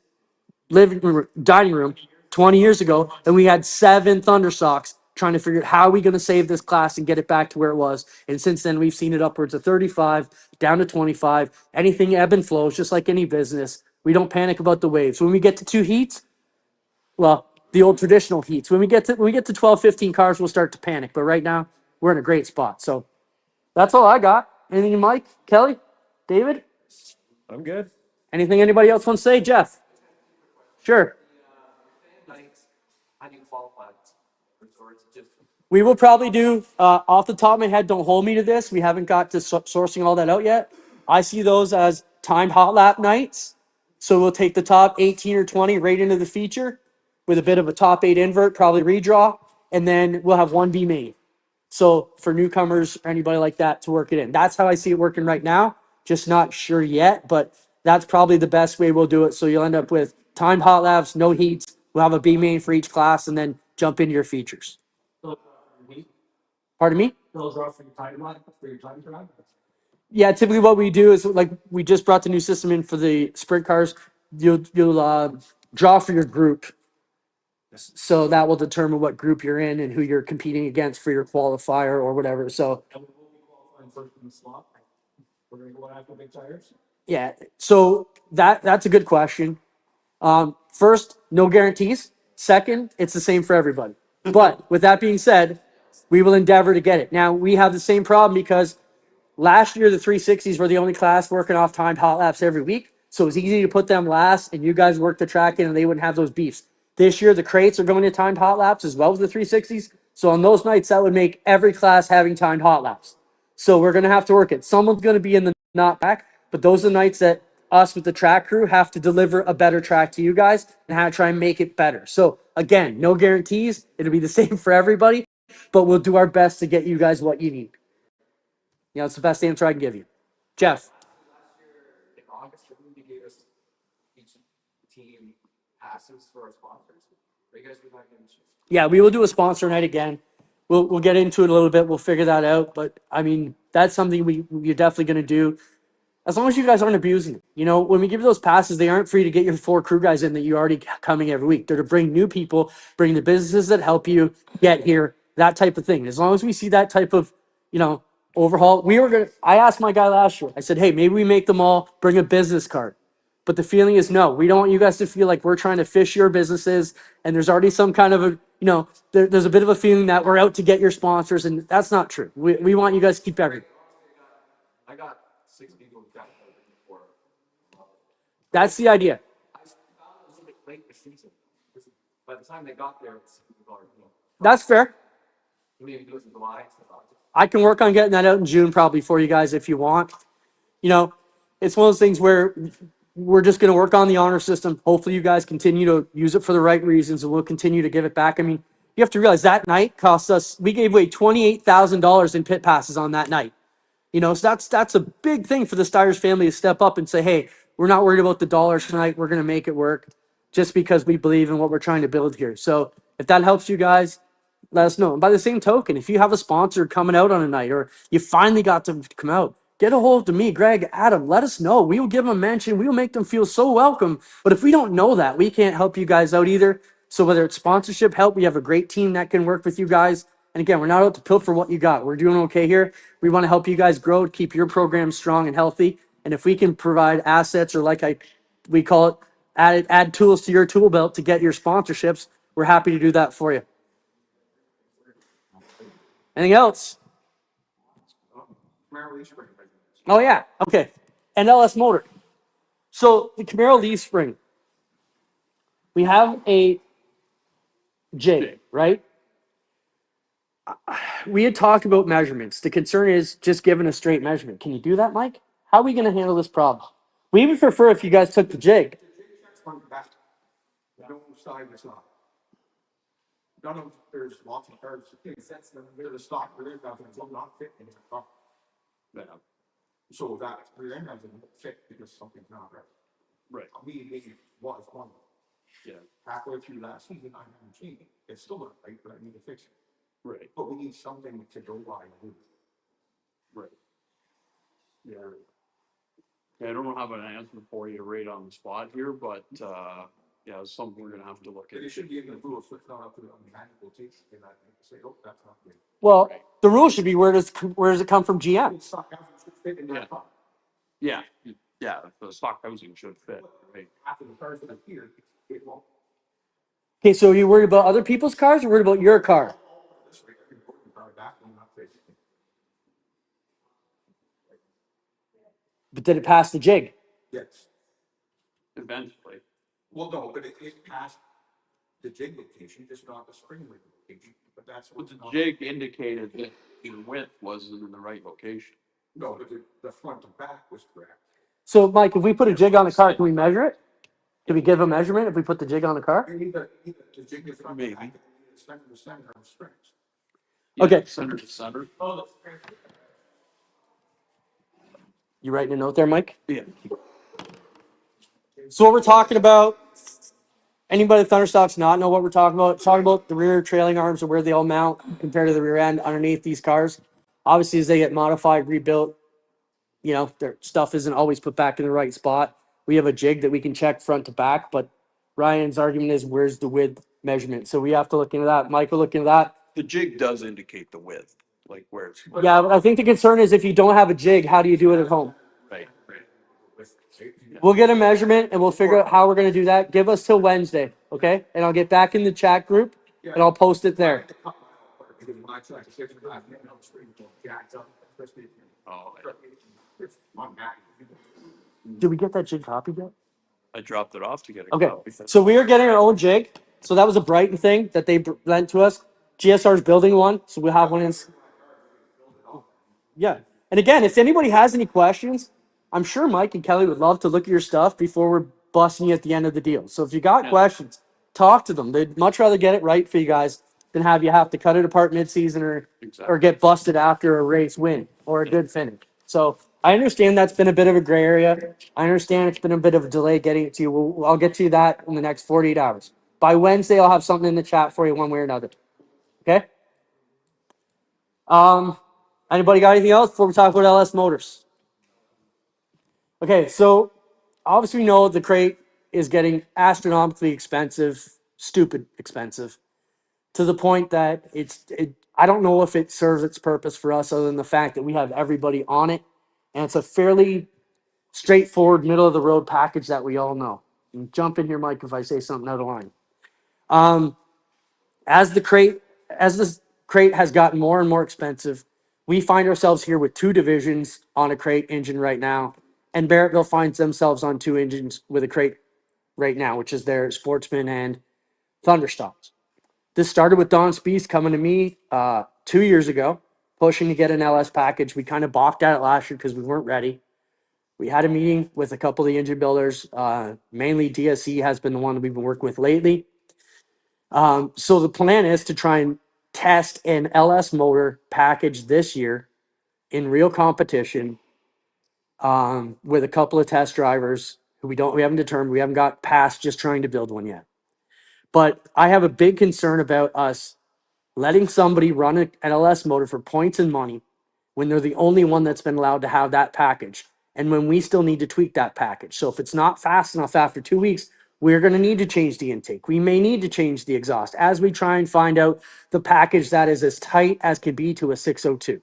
A: dining room 20 years ago, and we had 7 Thundersocks trying to figure out how are we going to save this class and get it back to where it was. And since then, we've seen it upwards of 35, down to 25. Anything ebb and flows, just like any business. We don't panic about the waves. When we get to 2 heats, well, the old traditional heats. When we get to 12, 15 cars, we'll start to panic. But right now, we're in a great spot. So that's all I got. Anything, Mike, Kelly, David?
F: I'm good.
A: Anything anybody else wants to say? Jeff? Sure.
D: How do you qualify? Or it's just
A: We will probably do, off the top of my head, don't hold me to this. We haven't got to sourcing all that out yet. I see those as timed hot lap nights. So we'll take the top 18 or 20 right into the feature with a bit of a top 8 invert, probably redraw, and then we'll have 1 B main. So for newcomers or anybody like that to work it in. That's how I see it working right now. Just not sure yet, but that's probably the best way we'll do it. So you'll end up with timed hot laps, no heats. We'll have a B main for each class and then jump into your features. Pardon me?
E: Those are for your time line, for your time drive.
A: Yeah, typically what we do is, like, we just brought the new system in for the sprint cars. You'll draw for your group. So that will determine what group you're in and who you're competing against for your qualifier or whatever. So
E: And we will be qualifying first in the slot. We're gonna go after big tires.
A: yeah, so that's a good question. First, no guarantees. Second, it's the same for everybody. But with that being said, we will endeavor to get it. Now, we have the same problem because last year the 360s were the only class working off timed hot laps every week. So it was easy to put them last and you guys worked the track in and they wouldn't have those beefs. This year, the crates are going to timed hot laps as well as the 360s. So on those nights, that would make every class having timed hot laps. So we're going to have to work it. Someone's going to be in the not back, but those are the nights that us with the track crew have to deliver a better track to you guys and how to try and make it better. So again, no guarantees. It'll be the same for everybody, but we'll do our best to get you guys what you need. You know, it's the best answer I can give you. Jeff.
F: In August, I think you gave us each team passes for our sponsors. Are you guys doing that again?
A: Yeah, we will do a sponsor night again. We'll get into it a little bit. We'll figure that out. But I mean, that's something we're definitely going to do. As long as you guys aren't abusing it. You know, when we give you those passes, they aren't free to get your 4 crew guys in that you already coming every week. They're to bring new people, bring the businesses that help you get here, that type of thing. As long as we see that type of, you know, overhaul, I asked my guy last year, I said, hey, maybe we make them all bring a business card. But the feeling is no, we don't want you guys to feel like we're trying to fish your businesses and there's already some kind of a, you know, there's a bit of a feeling that we're out to get your sponsors, and that's not true. We want you guys to keep everything.
F: I got 6 people who got before.
A: That's the idea.
F: I found it a little bit late this season. By the time they got there, it's already,
A: That's fair.
F: maybe do it in July.
A: I can work on getting that out in June probably for you guys if you want. You know, it's one of those things where we're just going to work on the honor system. Hopefully you guys continue to use it for the right reasons, and we'll continue to give it back. I mean, you have to realize that night cost us, we gave away $28,000 in pit passes on that night. You know, so that's a big thing for the Steyers family to step up and say, hey, we're not worried about the dollars tonight. We're going to make it work just because we believe in what we're trying to build here. So if that helps you guys, let us know. And by the same token, if you have a sponsor coming out on a night, or you finally got them to come out, get a hold of me, Greg, Adam. Let us know. We will give them a mention. We will make them feel so welcome. But if we don't know that, we can't help you guys out either. So whether it's sponsorship help, we have a great team that can work with you guys. And again, we're not out to pilfer what you got. We're doing okay here. We want to help you guys grow, keep your program strong and healthy. And if we can provide assets, or we call it, add tools to your tool belt to get your sponsorships, we're happy to do that for you. Anything else? Oh yeah, okay. NLS motor. So the Camaro leaf spring. We have a jig, right? We had talked about measurements. The concern is just giving a straight measurement. Can you do that, Mike? How are we going to handle this problem? We would prefer if you guys took the jig.
F: No side is not. None of, there's lots of cars, sets them, they're the stock, they're not fit in the car. So that rear end doesn't fit because something's not right.
C: Right.
F: We was one.
C: Yeah.
F: Halfway through last season, I haven't changed it. It's still not right, but I need to fix it.
C: Right.
F: But we need something to go by and do.
C: Right. Yeah. I don't have an answer for you right on the spot here, but yeah, it's something we're gonna have to look at.
F: It should be in the rules, so it's not up to the manual takes, and I say, oh, that's not good.
A: Well, the rule should be where does it come from GM?
F: It's not, it should fit in that car.
C: Yeah, yeah, the stock housing should fit, right?
F: Half of the cars that are here, it won't.
A: Okay, so are you worried about other people's cars or worried about your car?
F: This way, I can put the car back and not fit.
A: But did it pass the jig?
F: Yes.
C: Eventually.
F: Well, no, but it passed the jig location, just not the spring location, but that's
C: But
F: what.
C: the jig indicated that the width wasn't in the right location.
F: No, but the front and back was correct.
A: So, Mike, if we put a jig on the car, can we measure it? Can we give a measurement if we put the jig on the car?
F: You need the jig is front and back,
C: Maybe.
F: and you need the center of the springs.
C: Yeah,
A: Okay.
C: Center to center.
A: You writing a note there, Mike?
C: Yeah.
A: So what we're talking about, anybody at Thunderstock's not know what we're talking about. Talking about the rear trailing arms and where they all mount compared to the rear end underneath these cars. Obviously, as they get modified, rebuilt, you know, their stuff isn't always put back in the right spot. We have a jig that we can check front to back, but Ryan's argument is where's the width measurement? So we have to look into that. Michael, look into that.
C: The jig does indicate the width, like where it's.
A: Yeah, but I think the concern is if you don't have a jig, how do you do it at home?
C: Right.
A: We'll get a measurement and we'll figure out how we're going to do that. Give us till Wednesday, okay? And I'll get back in the chat group and I'll post it there.
C: Oh,
A: Did we get that jig copied yet?
C: I dropped it off to get a
A: Okay,
C: copy.
A: so we are getting our own jig. So that was a Brighton thing that they lent to us. GSR's building one, so we'll have one in. Yeah, and again, if anybody has any questions, I'm sure Mike and Kelly would love to look at your stuff before we're busting you at the end of the deal. So if you got questions, talk to them. They'd much rather get it right for you guys than have you have to cut it apart mid-season or get busted after a race win or a good finish. So I understand that's been a bit of a gray area. I understand it's been a bit of a delay getting it to you. I'll get to you that in the next 48 hours. By Wednesday, I'll have something in the chat for you one way or another. Okay? Anybody got anything else before we talk about LS Motors? Okay, so obviously we know the crate is getting astronomically expensive, stupid expensive, to the point that I don't know if it serves its purpose for us other than the fact that we have everybody on it, and it's a fairly straightforward, middle of the road package that we all know. And jump in here, Mike, if I say something out of line. As this crate has gotten more and more expensive, we find ourselves here with two divisions on a crate engine right now, and Barrettville finds themselves on two engines with a crate right now, which is their Sportsman and Thunderstorms. This started with Don Spees coming to me 2 years ago, pushing to get an LS package. We kind of balked at it last year because we weren't ready. We had a meeting with a couple of the engine builders. Mainly DSE has been the one that we've been working with lately. So the plan is to try and test an LS motor package this year in real competition with a couple of test drivers who we haven't determined. We haven't got past just trying to build one yet. But I have a big concern about us letting somebody run an LS motor for points and money when they're the only one that's been allowed to have that package, and when we still need to tweak that package. So if it's not fast enough after 2 weeks, we're going to need to change the intake. We may need to change the exhaust as we try and find out the package that is as tight as can be to a 602.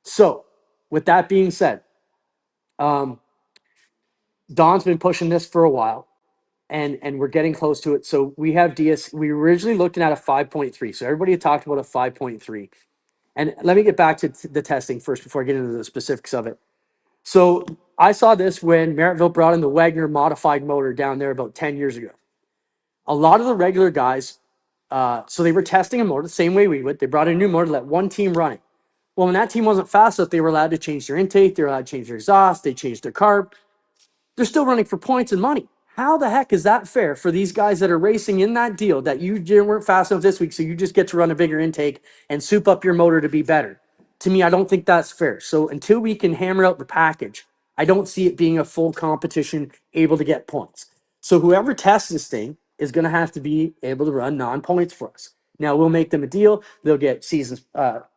A: So with that being said, Don's been pushing this for a while, and we're getting close to it. So we have we were originally looking at a 5.3. So everybody had talked about a 5.3. And let me get back to the testing first before I get into the specifics of it. So I saw this when Merrittville brought in the Wagner modified motor down there about 10 years ago. A lot of the regular guys, so they were testing a motor the same way we would. They brought in a new motor, let one team run it. Well, when that team wasn't fast enough, they were allowed to change their intake. They were allowed to change their exhaust. They changed their carb. They're still running for points and money. How the heck is that fair for these guys that are racing in that deal that you weren't fast enough this week, so you just get to run a bigger intake and soup up your motor to be better? To me, I don't think that's fair. So until we can hammer out the package, I don't see it being a full competition able to get points. So whoever tests this thing is going to have to be able to run non-points for us. Now we'll make them a deal. They'll get seasons,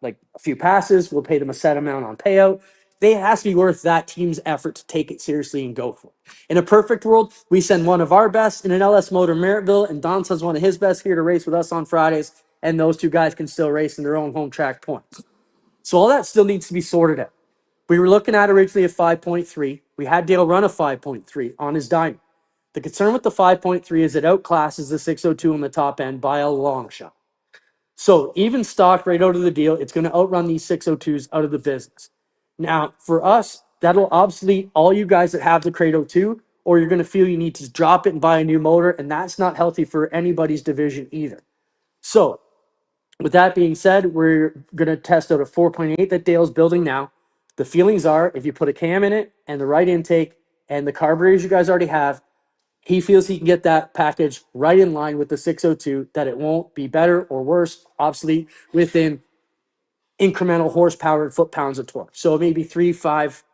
A: like a few passes. We'll pay them a set amount on payout. It has to be worth that team's effort to take it seriously and go for it. In a perfect world, we send one of our best in an LS motor Merrittville, and Don sends one of his best here to race with us on Fridays, and those two guys can still race in their own home track points. So all that still needs to be sorted out. We were looking at originally a 5.3. We had Dale run a 5.3 on his dyno. The concern with the 5.3 is it outclasses the 602 on the top end by a long shot. So even stock right out of the deal, it's going to outrun these 602s out of the business. Now, for us, that'll obsolete all you guys that have the Crate 02, or you're going to feel you need to drop it and buy a new motor, and that's not healthy for anybody's division either. So with that being said, we're going to test out a 4.8 that Dale's building now. The feelings are if you put a cam in it and the right intake and the carburetors you guys already have, he feels he can get that package right in line with the 602, that it won't be better or worse, obsolete, within incremental horsepower and foot-pounds of torque. So maybe 3, 5,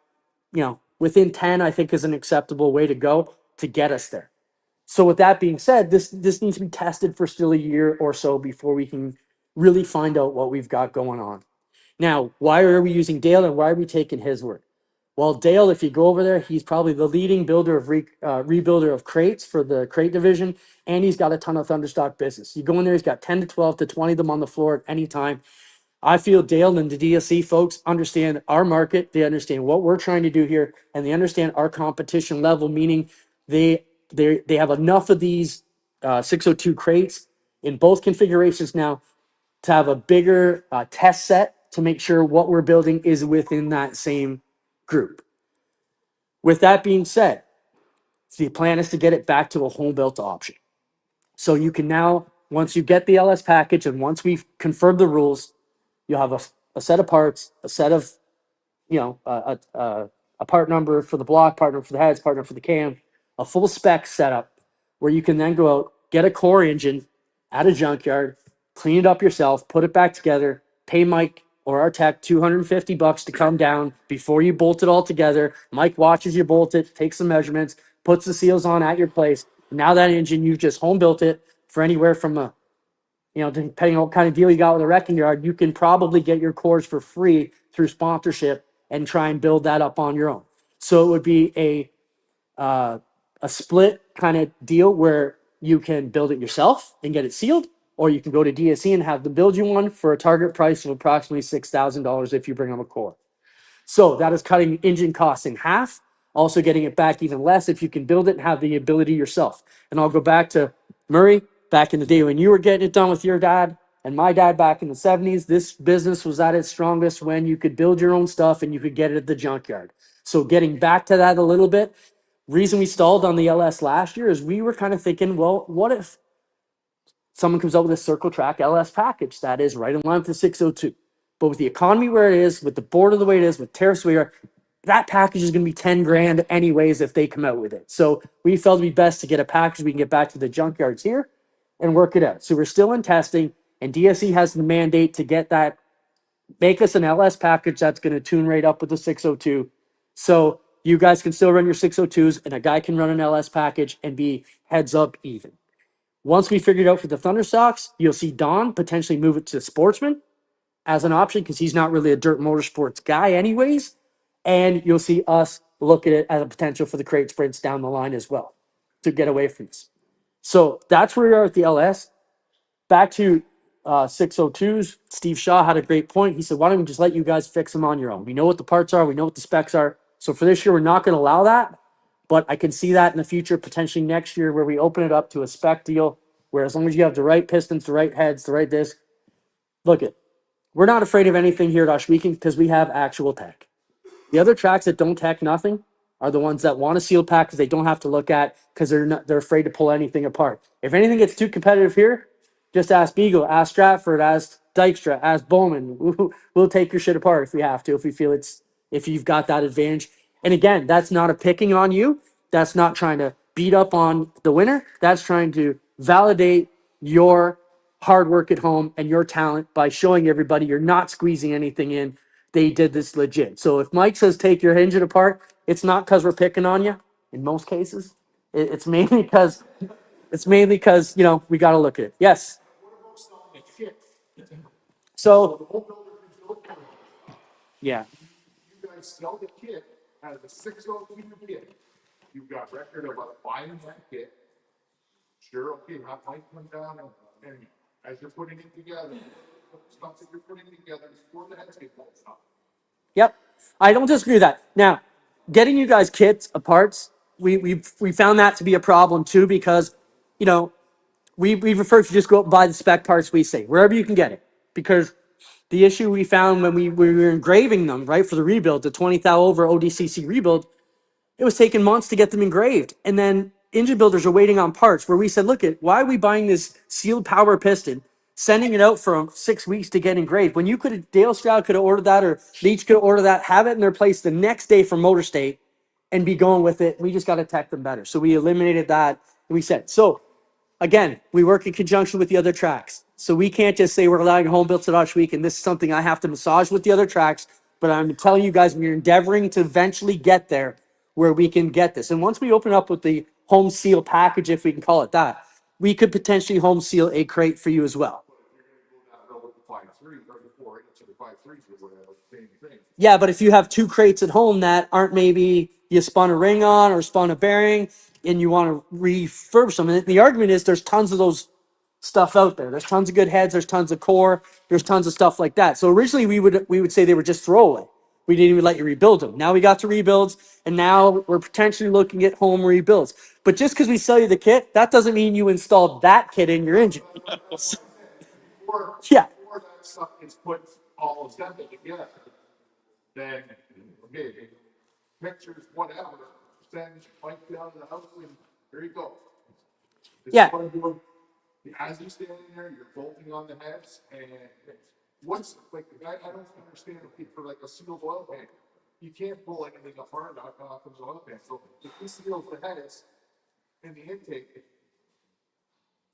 A: within 10, I think is an acceptable way to go to get us there. So with that being said, this needs to be tested for still a year or so before we can really find out what we've got going on. Now, why are we using Dale and why are we taking his word? Well, Dale, if you go over there, he's probably the leading builder of rebuilder of crates for the crate division, and he's got a ton of Thunderstock business. You go in there, he's got 10 to 12 to 20 of them on the floor at any time. I feel Dale and the DSC folks understand our market. They understand what we're trying to do here, and they understand our competition level, meaning they have enough of these 602 crates in both configurations now to have a bigger test set to make sure what we're building is within that same group. With that being said, the plan is to get it back to a home built option. So you can now, once you get the LS package and once we've confirmed the rules, you'll have a set of parts, a set of, a a part number for the block, part number for the heads, part number for the cam, a full spec setup where you can then go out, get a core engine at a junkyard, clean it up yourself, put it back together, pay Mike or our tech $250 to come down before you bolt it all together. Mike watches you bolt it, takes some measurements, puts the seals on at your place. Now that engine, you've just home built it for anywhere from a, depending on what kind of deal you got with a wrecking yard, you can probably get your cores for free through sponsorship and try and build that up on your own. So it would be a split kind of deal where you can build it yourself and get it sealed, or you can go to DSE and have them build you one for a target price of approximately $6,000 if you bring them a core. So that is cutting engine costs in half, also getting it back even less if you can build it and have the ability yourself. And I'll go back to Murray, back in the day when you were getting it done with your dad and my dad back in the 70s. This business was at its strongest when you could build your own stuff and you could get it at the junkyard. So getting back to that a little bit, reason we stalled on the LS last year is we were kind of thinking, well, what if someone comes up with a circle track LS package that is right in line with the 602? But with the economy where it is, with the border the way it is, with tariffs the way they are, that package is going to be 10 grand anyways if they come out with it. So we felt it'd be best to get a package we can get back to the junkyards here and work it out. So we're still in testing, and DSE has the mandate to get that, make us an LS package that's going to tune right up with the 602. So you guys can still run your 602s, and a guy can run an LS package and be heads up even. Once we figured out for the Thunder Stocks, you'll see Don potentially move it to Sportsman as an option because he's not really a dirt motorsports guy anyways. And you'll see us look at it as a potential for the crate sprints down the line as well to get away from this. So that's where we are with the LS. Back to 602s. Steve Shaw had a great point. He said, why don't we just let you guys fix them on your own? We know what the parts are. We know what the specs are. So for this year, we're not going to allow that. But I can see that in the future, potentially next year, where we open it up to a spec deal, where as long as you have the right pistons, the right heads, the right disc, look it. We're not afraid of anything here at Ohsweken because we have actual tech. The other tracks that don't tech nothing are the ones that want a seal pack because they don't have to look at because they're afraid to pull anything apart. If anything gets too competitive here, just ask Beagle, ask Stratford, ask Dykstra, ask Bowman. We'll take your shit apart if we have to, if we feel if you've got that advantage. And again, that's not a picking on you. That's not trying to beat up on the winner. That's trying to validate your hard work at home and your talent by showing everybody you're not squeezing anything in. They did this legit. So if Mike says take your engine apart, it's not because we're picking on you. In most cases, it's mainly because we got to look at it. Yes. So
F: The whole builder can build it.
A: yeah,
F: You guys sell the kit as a 602 kit. You've got record of us buying that kit. Sure, okay, have Mike come down and as you're putting it together, stuff that you're putting together before the heads get pulled up.
A: yep. I don't disagree with that. Now, getting you guys kits of parts, we found that to be a problem too because, we prefer to just go out and buy the spec parts we say wherever you can get it because the issue we found when we were engraving them right for the rebuild, the 20,000 over ODCC rebuild, it was taking months to get them engraved, and then engine builders are waiting on parts. Where we said, look, why are we buying this sealed power piston, sending it out for 6 weeks to get engraved when you could have Dale Stroud could have ordered that or Leach could have ordered that, have it in their place the next day from Motor State, and be going with it. We just got to tech them better, so we eliminated that. And we said so. Again, we work in conjunction with the other tracks. So we can't just say we're allowing home built at Ohsweken. This is something I have to massage with the other tracks. But I'm telling you guys, we're endeavoring to eventually get there where we can get this. And once we open up with the home seal package, if we can call it that, we could potentially home seal a crate for you as well.
F: You're gonna go down with the 5.3, 34 inch of the 5.3s or whatever, same thing.
A: Yeah, but if you have two crates at home that aren't maybe you spun a ring on or spun a bearing and you want to refurbish them, and the argument is there's tons of those stuff out there. There's tons of good heads. There's tons of core. There's tons of stuff like that. So originally we would say they were just throwaway. We didn't even let you rebuild them. Now we got to rebuilds, and now we're potentially looking at home rebuilds. But just because we sell you the kit, that doesn't mean you installed that kit in your engine. Yeah.
F: Before that stuff is put all assembled together, then, okay, pictures, whatever, send Mike down to the house and there you go. This is
A: Yeah.
F: what I'm doing. As you're standing there, you're bolting on the heads and what's, like, I don't understand, okay, for like a sealed oil tank, you can't pull anything apart off of the oil pan. So if he seals the heads and the intake,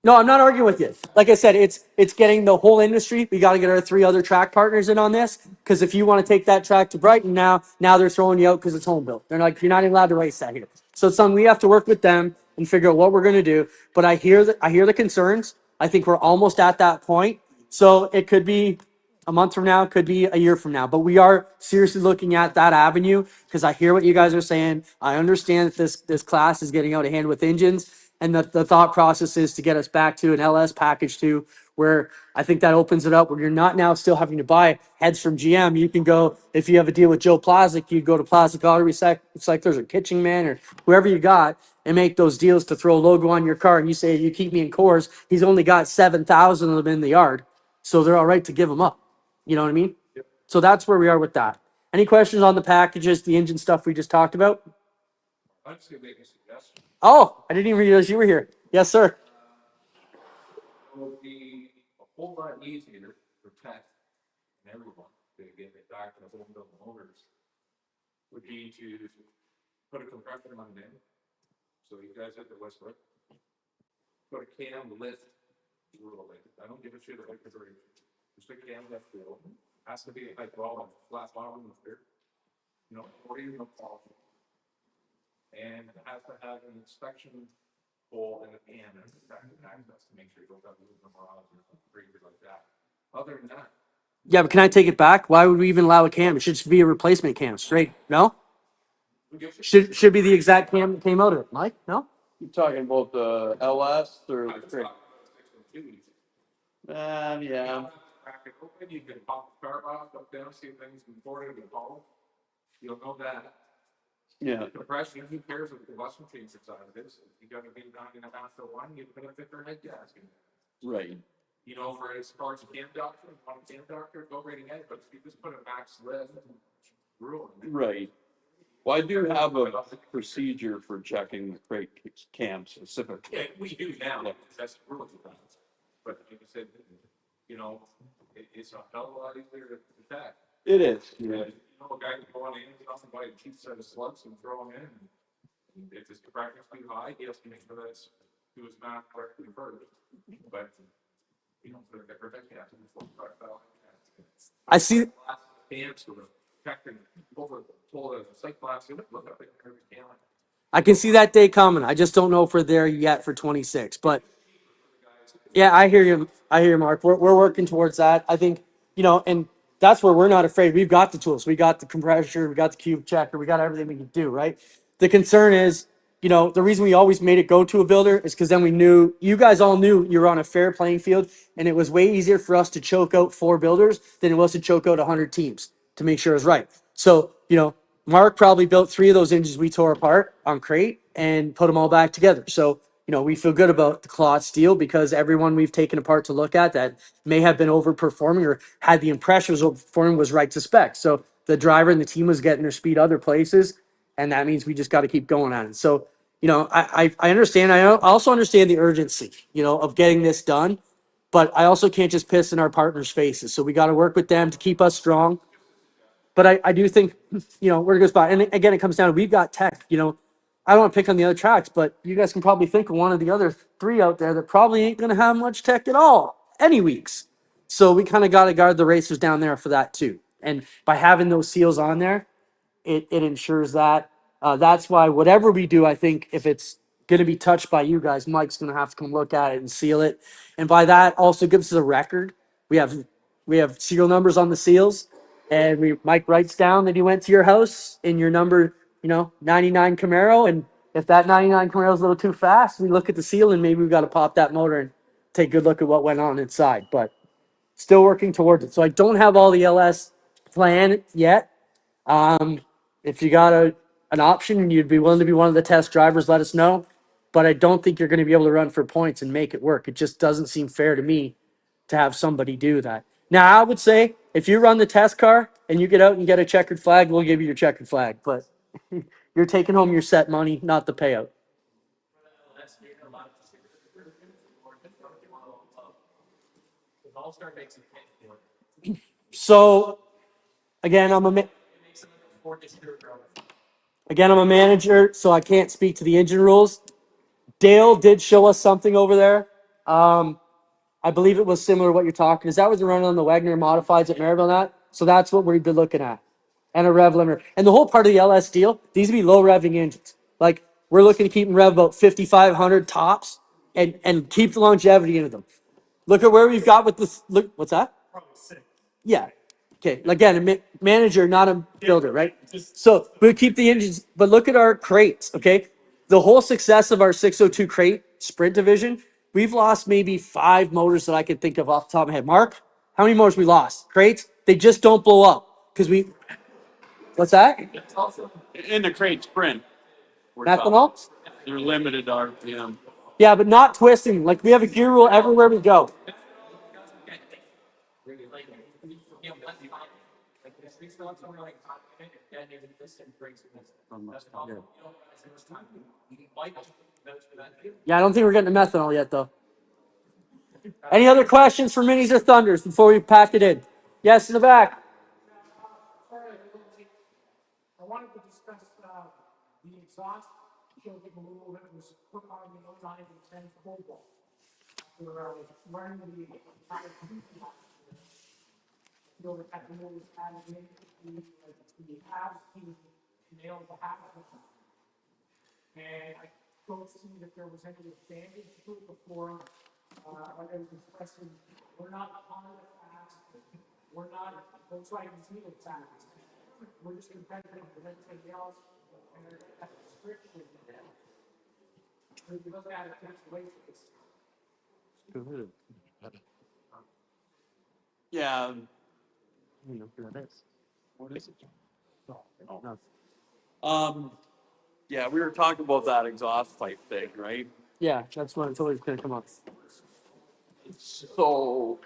A: No, I'm not arguing with you. Like I said, it's getting the whole industry. We got to get our 3 other track partners in on this because if you want to take that track to Brighton now they're throwing you out because it's home built. They're like, you're not even allowed to race that here. So it's something we have to work with them and figure out what we're going to do. But I hear the concerns. I think we're almost at that point. So it could be a month from now, could be a year from now. But we are seriously looking at that avenue because I hear what you guys are saying. I understand that this class is getting out of hand with engines, and the thought process is to get us back to an LS package too, where I think that opens it up where you're not now still having to buy heads from GM. You can go, if you have a deal with Joe Plazik, you go to Plazik Auto Recyclers or Kitching Man or whoever you got and make those deals to throw a logo on your car. And you say, you keep me in cores. He's only got 7,000 of them in the yard. So they're all right to give them up. You know what I mean?
F: Yep.
A: So that's where we are with that. Any questions on the packages, the engine stuff we just talked about?
F: I'm just gonna make a suggestion.
A: Oh, I didn't even realize you were here. Yes, sir.
F: It would be a whole lot easier for Tech and everyone to get it back to the home built motors. Would be to put a compressor on it in. So you guys at the Westbrook. Put a cam lift rule in. I don't give a shit about configuration. Just a cam lift rule. Has to be like well, flat bottom lifter. 40 no polish. And it has to have an inspection hole in the pan and access to make sure you don't have movement miles or freezers like that. Other than that,
A: Yeah, but can I take it back? Why would we even allow a cam? It should just be a replacement cam, straight. No?
F: who gives a
A: Should be the exact cam that came out of it. Mike? No?
C: You talking about the LS or
F: I
C: the
F: was
C: Craig?
F: talking about 602s.
C: Yeah.
F: Crack it open, you can pop the carb off, up down, see if things before it get hauled. You'll know that.
C: Yeah.
F: Compression, who cares what the combustion chamber side of this? If you gotta be 9.5 to 1, you put a thicker head gasket.
C: Right.
F: For as far as cam doctor, one cam doctor, go right ahead, but if you just put a max lift rule in it.
C: Right. Well, I do have a procedure for checking the crate cam specifically.
F: Yeah, we do now, that's the rule. But like I said, it's a hell of a lot easier to attack.
C: It is.
F: Yeah. A guy can go on Amazon and buy a cheap set of slugs and throw them in. And if his compression's too high, he has to make sure that's do his math correctly first. But for the protect gas and
A: I see.
F: Pants with a protecting over told a site class, look up at every gallon.
A: I can see that day coming. I just don't know if we're there yet for 26. But yeah, I hear you. I hear you, Mark. We're working towards that. I think, and that's where we're not afraid. We've got the tools. We got the compressor. We got the cube checker. We got everything we can do, right? The concern is, the reason we always made it go to a builder is because then we knew, you guys all knew you were on a fair playing field, and it was way easier for us to choke out 4 builders than it was to choke out 100 teams to make sure it was right. So, Mark probably built 3 of those engines we tore apart on crate and put them all back together. So, we feel good about the cloth steel because everyone we've taken apart to look at that may have been overperforming or had the impression was overperforming was right to spec. So the driver and the team was getting their speed other places, and that means we just got to keep going at it. So, I understand. I also understand the urgency, of getting this done, but I also can't just piss in our partners' faces. So we got to work with them to keep us strong. But I do think, we're a good spot. And again, it comes down to we've got tech, I don't want to pick on the other tracks, but you guys can probably think of one of the other 3 out there that probably ain't going to have much tech at all any weeks. So we kind of got to guard the racers down there for that too. And by having those seals on there, it ensures that. That's why whatever we do, I think if it's going to be touched by you guys, Mike's going to have to come look at it and seal it. And by that also gives us a record. We have serial numbers on the seals, and Mike writes down that he went to your house in your number, 99 Camaro. And if that 99 Camaro is a little too fast, we look at the seal and maybe we got to pop that motor and take a good look at what went on inside. But still working towards it. So I don't have all the LS plan yet. If you got an option and you'd be willing to be one of the test drivers, let us know. But I don't think you're going to be able to run for points and make it work. It just doesn't seem fair to me to have somebody do that. Now, I would say if you run the test car and you get out and get a checkered flag, we'll give you your checkered flag. But you're taking home your set money, not the payout. So, again, Again, I'm a manager, so I can't speak to the engine rules. Dale did show us something over there. I believe it was similar to what you're talking. Is that what they're running on the Wagner modifieds at Maryville not? So that's what we've been looking at. And a rev limiter. And the whole part of the LS deal, these would be low revving engines. Like we're looking to keep them rev about 5,500 tops and keep the longevity into them. Look at where we've got with this. Look, what's that? Yeah. Okay. Again, manager, not a builder, right? So we'll keep the engines, but look at our crates. Okay. The whole success of our 602 crate sprint division, we've lost maybe 5 motors that I can think of off the top of my head. Mark, how many motors we lost? Crates? They just don't blow up because we. What's that?
C: In the crate sprint. we're talking.
A: Methanol?
C: They're limited RPM.
A: Yeah, but not twisting. Like we have a gear rule everywhere we go. Yeah, I don't think we're getting to methanol yet, though. Any other questions for Minis or Thunders before we pack it in? Yes, in the back.
E: I wanted to discuss, the exhaust filter removal that was put on the 09 and 10 Cobalt. Where I was learning the entire treatment last year. You know, that the was added in, the housekeeping, nailed the house. And I don't see that there was any advantage to it before, like I was expressing, we're not on the fast, we're not, Volkswagen Zero tax. We're just competitive with everything else, and there's that restriction. We look at it this way.
C: Yeah. Yeah, we were talking about that exhaust pipe thing, right?
A: Yeah, that's when it's always going to come up.
C: So,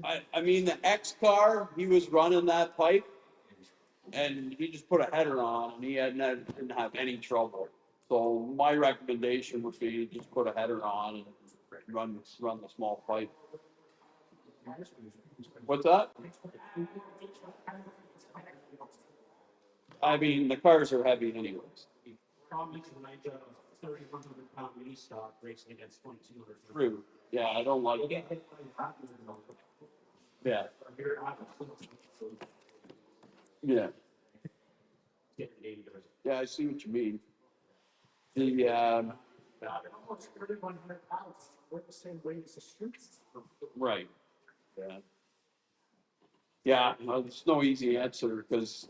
C: I mean, the X car, he was running that pipe and he just put a header on and didn't have any trouble. So my recommendation would be just put a header on and run the small pipe. What's that? I mean, the cars are heavy anyways.
B: Problem is when I drove 3,100 pound mini stock racing against 2,200.
C: True. Yeah, I don't like that. Yeah. Yeah. Yeah, I see what you mean. The
E: Almost 3,100 pounds, we're the same weight as the streets.
C: right. Yeah. Yeah, it's no easy answer because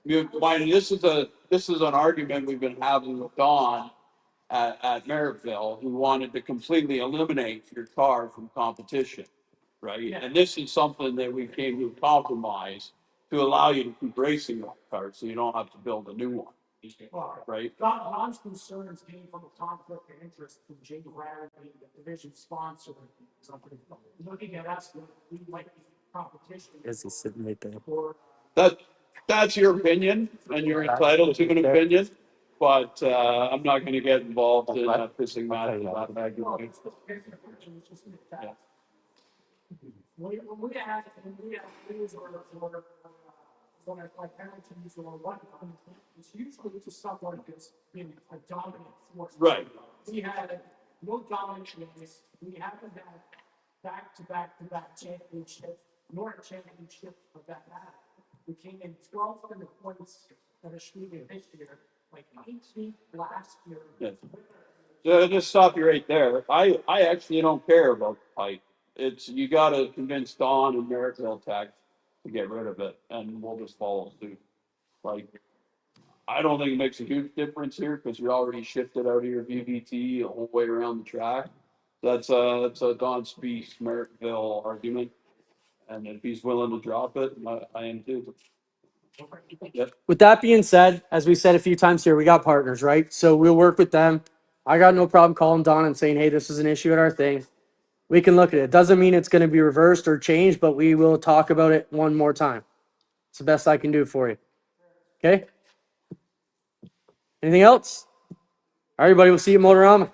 C: this is an argument we've been having with Don at Merrickville, who wanted to completely eliminate your car from competition, right?
E: Yeah.
C: And this is something that we came to a compromise to allow you to keep racing that car, so you don't have to build a new one, right?
E: Don's concerns came from a conflict of interest from Jay Brown, the division sponsor. Something. Looking at us, we might be competition.
A: Is he sitting right there?
E: Or
C: That's your opinion, and you're entitled to an opinion, but I'm not going to get involved in pissing matches about it. Yeah.
E: when we had news or like penalties or what, it's usually to someone that's been a dominant force.
C: Right.
E: We had no dominant race. We haven't had back-to-back championships, nor a championship of that matter. We came in 12th in the points that are shooting this year, like 18th last year.
C: Yeah. So just stop you right there. I actually don't care about the pipe. It's you got to convince Don and Merrickville Tech to get rid of it, and we'll just follow suit. Like, I don't think it makes a huge difference here because you already shifted out of your VVT the whole way around the track. That's a Don Spees Merrickville argument, and if he's willing to drop it, I am too. Yep.
A: With that being said, as we said a few times here, we got partners, right? So we'll work with them. I got no problem calling Don and saying, hey, this is an issue at our thing. We can look at it. Doesn't mean it's going to be reversed or changed, but we will talk about it one more time. It's the best I can do for you. Okay? Anything else? All right, everybody. We'll see you at Motorama.